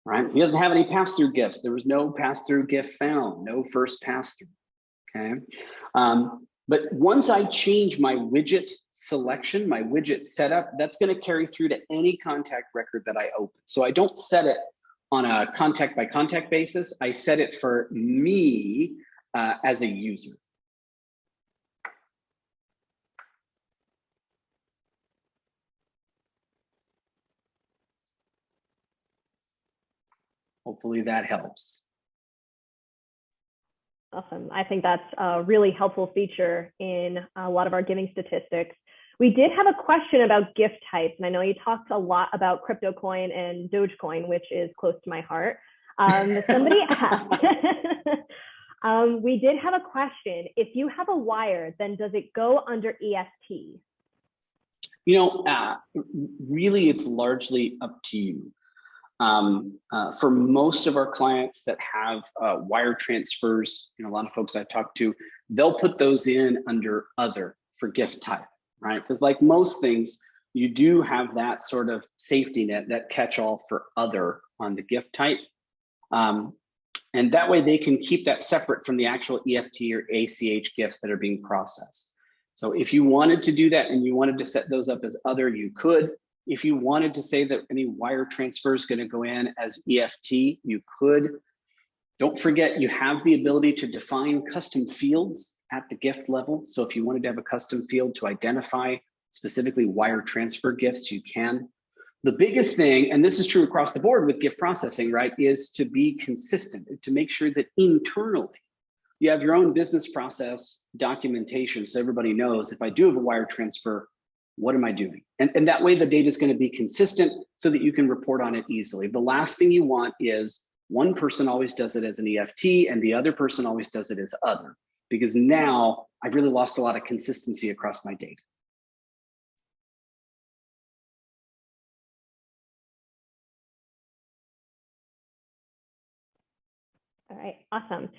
[SPEAKER 1] right? He doesn't have any pass-through gifts. There was no pass-through gift found, no first pass-through, okay? But once I change my widget selection, my widget setup, that's going to carry through to any contact record that I open. So I don't set it on a contact by contact basis. I set it for me as a user. Hopefully that helps.
[SPEAKER 2] Awesome. I think that's a really helpful feature in a lot of our giving statistics. We did have a question about gift types, and I know you talked a lot about crypto coin and Dogecoin, which is close to my heart. Somebody asked, we did have a question. If you have a wire, then does it go under EFT?
[SPEAKER 1] Really, it's largely up to you. For most of our clients that have wire transfers, a lot of folks I've talked to, they'll put those in under other for gift type, right? Because like most things, you do have that sort of safety net, that catch-all for other on the gift type. And that way they can keep that separate from the actual EFT or ACH gifts that are being processed. So if you wanted to do that and you wanted to set those up as other, you could. If you wanted to say that any wire transfer is going to go in as EFT, you could. Don't forget, you have the ability to define custom fields at the gift level. So if you wanted to have a custom field to identify specifically wire transfer gifts, you can. The biggest thing, and this is true across the board with gift processing, right, is to be consistent, to make sure that internally you have your own business process documentation so everybody knows if I do have a wire transfer, what am I doing? And that way the data is going to be consistent so that you can report on it easily. The last thing you want is one person always does it as an EFT and the other person always does it as other, because now I've really lost a lot of consistency across my data.
[SPEAKER 2] All right, awesome.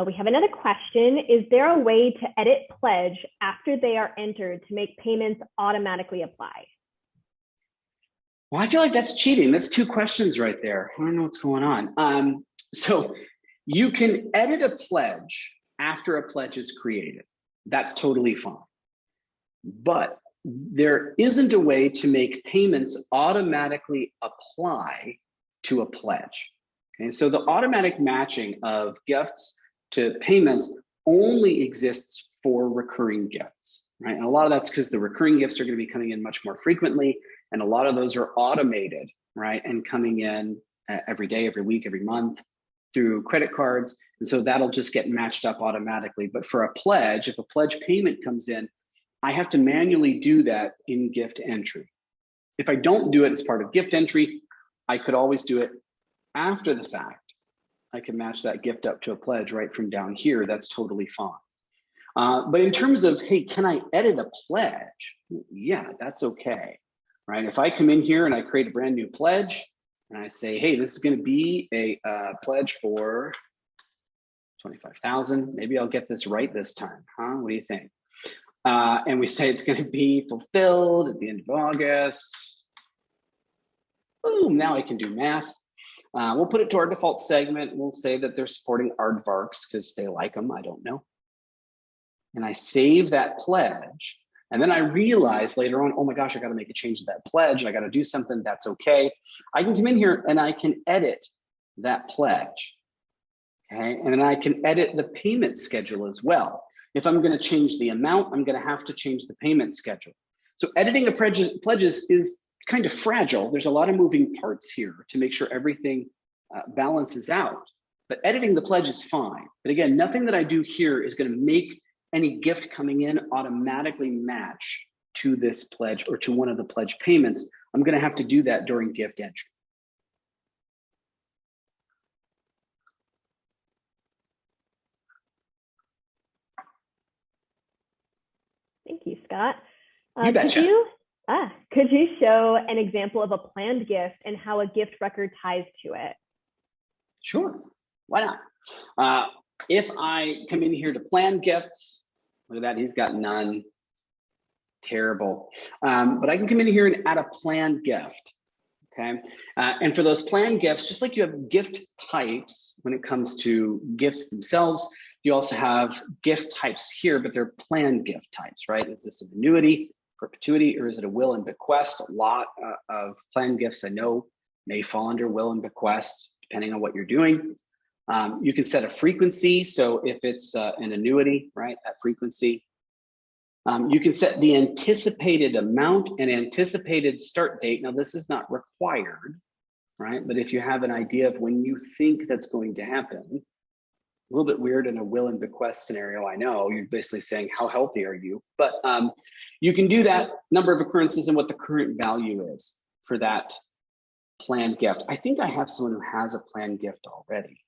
[SPEAKER 2] We have another question. Is there a way to edit pledge after they are entered to make payments automatically apply?
[SPEAKER 1] Well, I feel like that's cheating. That's 2 questions right there. I don't know what's going on. So you can edit a pledge after a pledge is created. That's totally fine. But there isn't a way to make payments automatically apply to a pledge. Okay, so the automatic matching of gifts to payments only exists for recurring gifts, right? And a lot of that's because the recurring gifts are going to be coming in much more frequently, and a lot of those are automated, right? And coming in every day, every week, every month through credit cards. And so that'll just get matched up automatically. But for a pledge, if a pledge payment comes in, I have to manually do that in gift entry. If I don't do it as part of gift entry, I could always do it after the fact. I can match that gift up to a pledge right from down here. That's totally fine. But in terms of, hey, can I edit a pledge? Yeah, that's okay, right? If I come in here and I create a brand new pledge and I say, hey, this is going to be a pledge for 25,000. Maybe I'll get this right this time, huh? What do you think? And we say it's going to be fulfilled at the end of August. Boom, now I can do math. We'll put it to our default segment. We'll say that they're supporting aardvarks because they like them, I don't know. And I save that pledge. And then I realize later on, oh my gosh, I got to make a change to that pledge. I got to do something. That's okay. I can come in here and I can edit that pledge. Okay. And then I can edit the payment schedule as well. If I'm going to change the amount, I'm going to have to change the payment schedule. So editing a pledges is kind of fragile. There's a lot of moving parts here to make sure everything balances out. But editing the pledge is fine. But again, nothing that I do here is going to make any gift coming in automatically match to this pledge or to one of the pledge payments. I'm going to have to do that during gift entry.
[SPEAKER 2] Thank you, Scott.
[SPEAKER 1] You betcha.
[SPEAKER 2] Could you show an example of a planned gift and how a gift record ties to it?
[SPEAKER 1] Sure, why not? If I come in here to plan gifts, look at that, he's got none. Terrible. But I can come in here and add a planned gift, okay? And for those planned gifts, just like you have gift types when it comes to gifts themselves, you also have gift types here, but they're planned gift types, right? Is this an annuity, perpetuity, or is it a will and bequest? A lot of planned gifts I know may fall under will and bequest, depending on what you're doing. You can set a frequency. So if it's an annuity, right, that frequency. You can set the anticipated amount and anticipated start date. Now, this is not required, right? But if you have an idea of when you think that's going to happen, a little bit weird in a will and bequest scenario, I know. You're basically saying, how healthy are you? But you can do that number of occurrences and what the current value is for that planned gift. I think I have someone who has a planned gift already.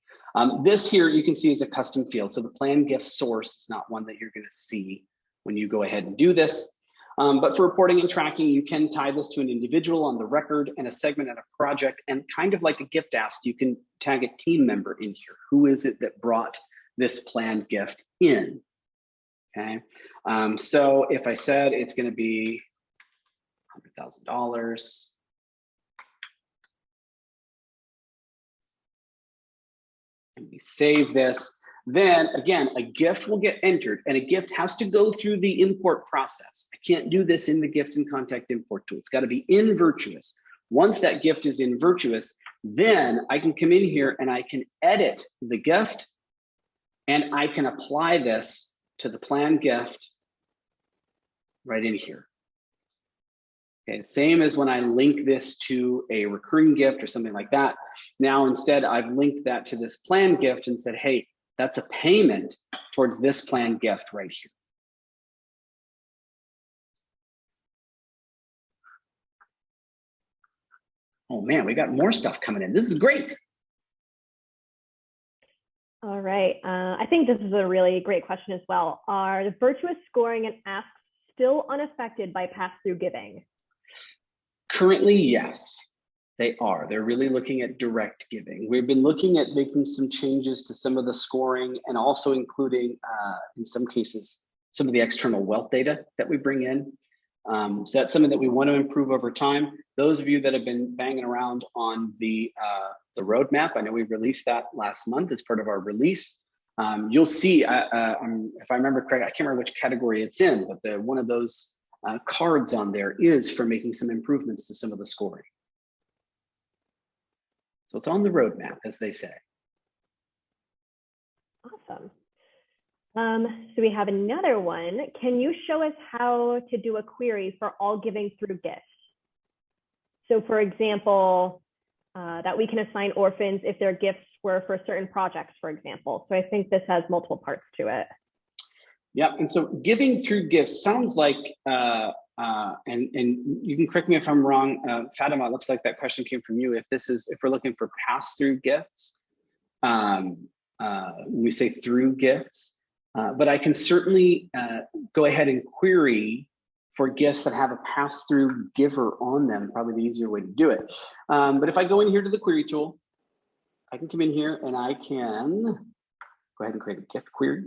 [SPEAKER 1] This here you can see is a custom field. So the planned gift source is not one that you're going to see when you go ahead and do this. But for reporting and tracking, you can tie this to an individual on the record and a segment and a project. And kind of like a gift ask, you can tag a team member in here. Who is it that brought this planned gift in? Okay. So if I said it's going to be $100,000. And we save this. Then again, a gift will get entered and a gift has to go through the import process. I can't do this in the gift and contact import tool. It's got to be in Virtuous. Once that gift is in Virtuous, then I can come in here and I can edit the gift and I can apply this to the planned gift right in here. Okay, same as when I link this to a recurring gift or something like that. Now, instead, I've linked that to this planned gift and said, hey, that's a payment towards this planned gift right here. Oh man, we got more stuff coming in. This is great.
[SPEAKER 2] All right, I think this is a really great question as well. Are the Virtuous scoring and asks still unaffected by pass-through giving?
[SPEAKER 1] Currently, yes, they are. They're really looking at direct giving. We've been looking at making some changes to some of the scoring and also including, in some cases, some of the external wealth data that we bring in. So that's something that we want to improve over time. Those of you that have been banging around on the roadmap, I know we released that last month as part of our release. You'll see, if I remember correctly, I can't remember which category it's in, but one of those cards on there is for making some improvements to some of the scoring. So it's on the roadmap, as they say.
[SPEAKER 2] Awesome. So we have another one. Can you show us how to do a query for all giving through gifts? So for example, that we can assign orphans if their gifts were for certain projects, for example. So I think this has multiple parts to it.
[SPEAKER 1] Yep, and so giving through gifts sounds like and you can correct me if I'm wrong, Fatima, it looks like that question came from you. If we're looking for pass-through gifts, we say through gifts, but I can certainly go ahead and query for gifts that have a pass-through giver on them, probably the easier way to do it. But if I go in here to the query tool, I can come in here and I can go ahead and create a gift query.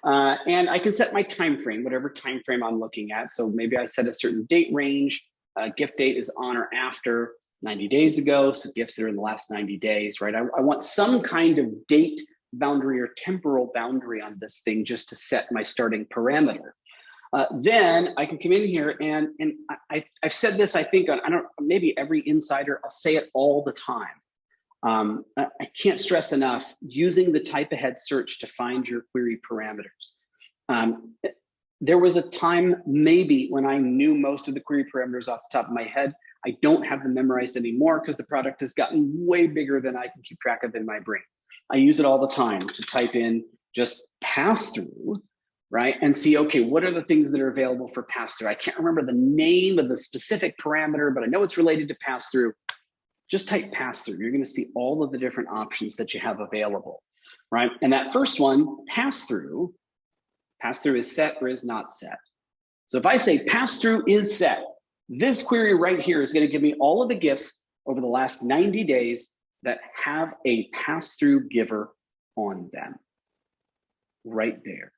[SPEAKER 1] And I can set my time frame, whatever time frame I'm looking at. So maybe I set a certain date range. Gift date is on or after 90 days ago. So gifts that are in the last 90 days, right? I want some kind of date boundary or temporal boundary on this thing just to set my starting parameter. Then I can come in here and I've said this, I think, on maybe every insider, I'll say it all the time. I can't stress enough using the type ahead search to find your query parameters. There was a time maybe when I knew most of the query parameters off the top of my head. I don't have them memorized anymore because the product has gotten way bigger than I can keep track of in my brain. I use it all the time to type in just pass through, right? And see, okay, what are the things that are available for pass through? I can't remember the name of the specific parameter, but I know it's related to pass through. Just type pass through. You're going to see all of the different options that you have available, right? And that first one, pass through is set or is not set. So if I say pass through is set, this query right here is going to give me all of the gifts over the last 90 days that have a pass through giver on them right there,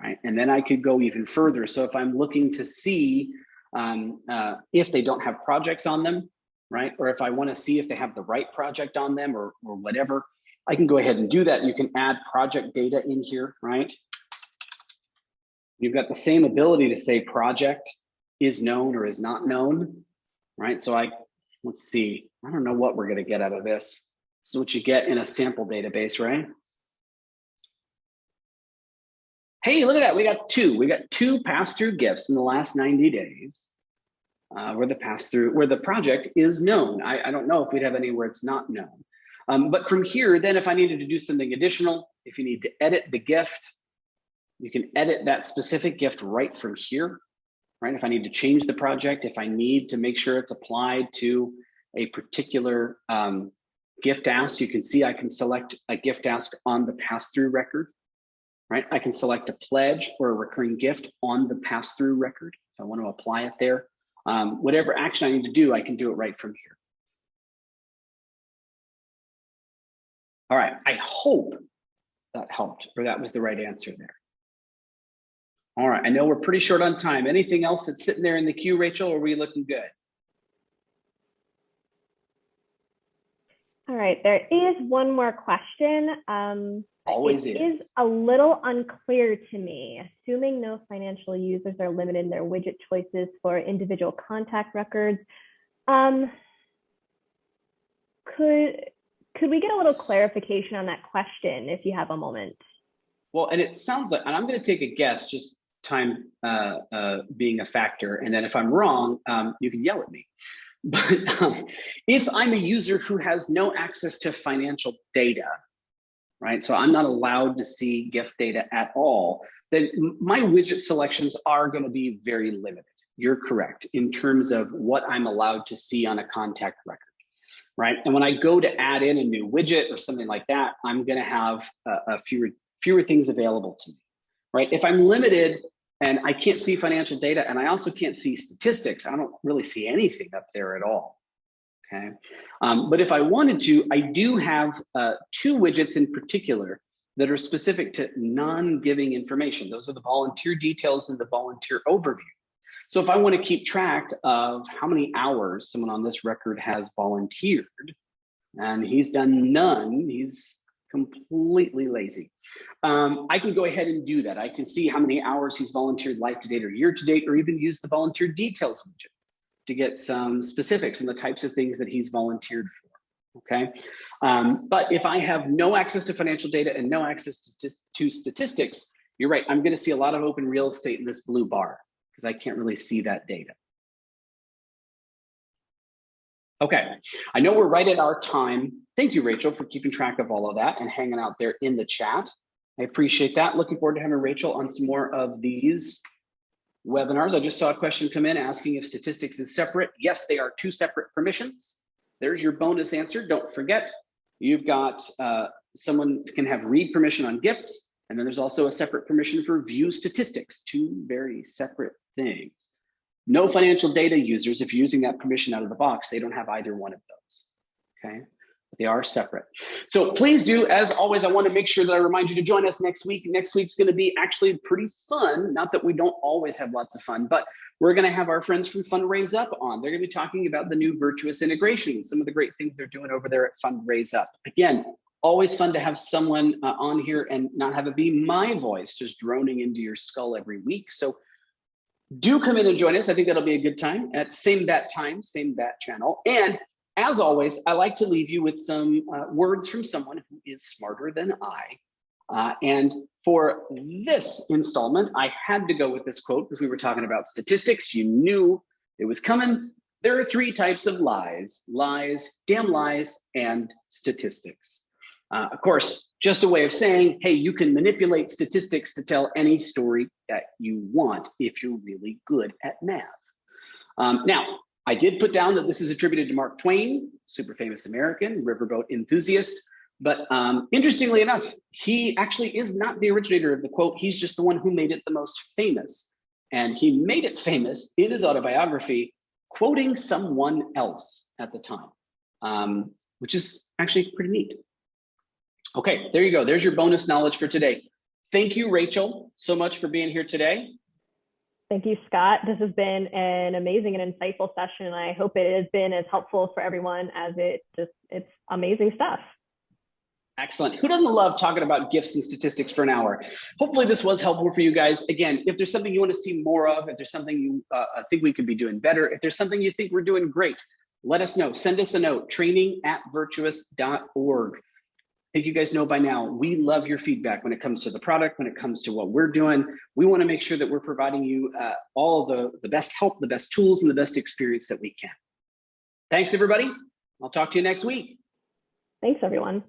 [SPEAKER 1] right? And then I could go even further. So if I'm looking to see if they don't have projects on them, right? Or if I want to see if they have the right project on them or whatever, I can go ahead and do that. You can add project data in here, right? You've got the same ability to say project is known or is not known, right? So let's see, I don't know what we're going to get out of this. This is what you get in a sample database, right? Hey, look at that. We got two pass-through gifts in the last 90 days. Where the project is known. I don't know if we'd have any where it's not known. But from here, then if I needed to do something additional, if you need to edit the gift, you can edit that specific gift right from here, right? If I need to change the project, if I need to make sure it's applied to a particular gift ask, you can see I can select a gift ask on the pass-through record, right? I can select a pledge or a recurring gift on the pass-through record if I want to apply it there. Whatever action I need to do, I can do it right from here. All right, I hope that helped, or that was the right answer there. All right, I know we're pretty short on time. Anything else that's sitting there in the queue, Rachel, or are we looking good?
[SPEAKER 2] All right, there is one more question.
[SPEAKER 1] Always
[SPEAKER 2] it is a little unclear to me. Assuming no financial users are limited in their widget choices for individual contact records, could we get a little clarification on that question if you have a moment?
[SPEAKER 1] Well, and it sounds like, and I'm going to take a guess, just time being a factor, and then if I'm wrong, you can yell at me. But if I'm a user who has no access to financial data, right? So I'm not allowed to see gift data at all, then my widget selections are going to be very limited. You're correct in terms of what I'm allowed to see on a contact record, right? And when I go to add in a new widget or something like that, I'm going to have fewer things available to me, right? If I'm limited and I can't see financial data and I also can't see statistics, I don't really see anything up there at all. Okay, but if I wanted to, I do have two widgets in particular that are specific to non-giving information. Those are the volunteer details and the volunteer overview. So if I want to keep track of how many hours someone on this record has volunteered, and he's done none, he's completely lazy. I can go ahead and do that. I can see how many hours he's volunteered life to date or year to date, or even use the volunteer details widget to get some specifics on the types of things that he's volunteered for, okay? But if I have no access to financial data and no access to statistics, you're right, I'm gonna see a lot of open real estate in this blue bar because I can't really see that data. Okay, I know we're right at our time. Thank you, Rachel, for keeping track of all of that and hanging out there in the chat. I appreciate that. Looking forward to having Rachel on some more of these webinars. I just saw a question come in asking if statistics is separate. Yes, they are two separate permissions. There's your bonus answer. Don't forget, you've got someone can have read permission on gifts, and then there's also a separate permission for view statistics, two very separate things. No financial data users, if you're using that permission out of the box, they don't have either one of those, okay? But they are separate. So please do, as always, I want to make sure that I remind you to join us next week. Next week's going to be actually pretty fun. Not that we don't always have lots of fun, but we're going to have our friends from Fundraise Up on. They're going to be talking about the new Virtuous integration, some of the great things they're doing over there at Fundraise Up. Again, always fun to have someone on here and not have it be my voice just droning into your skull every week. So do come in and join us. I think that'll be a good time at same bat time, same bat channel. And as always, I like to leave you with some words from someone who is smarter than I. And for this installment, I had to go with this quote because we were talking about statistics. You knew it was coming. There are three types of lies: lies, damn lies, and statistics. Of course, just a way of saying, hey, you can manipulate statistics to tell any story that you want if you're really good at math. Now, I did put down that this is attributed to Mark Twain, super famous American riverboat enthusiast. But interestingly enough, he actually is not the originator of the quote. He's just the one who made it the most famous. And he made it famous in his autobiography, quoting someone else at the time, which is actually pretty neat. Okay, there you go. There's your bonus knowledge for today. Thank you, Rachel, so much for being here today.
[SPEAKER 2] Thank you, Scott. This has been an amazing and insightful session, and I hope it has been as helpful for everyone as it's amazing stuff.
[SPEAKER 1] Excellent. Who doesn't love talking about gifts and statistics for an hour? Hopefully this was helpful for you guys. Again, if there's something you want to see more of, if there's something you think we could be doing better, if there's something you think we're doing great, let us know. Send us a note, training@virtuous.org. I think you guys know by now, we love your feedback when it comes to the product, when it comes to what we're doing. We want to make sure that we're providing you all the best help, the best tools, and the best experience that we can. Thanks, everybody. I'll talk to you next week.
[SPEAKER 2] Thanks, everyone.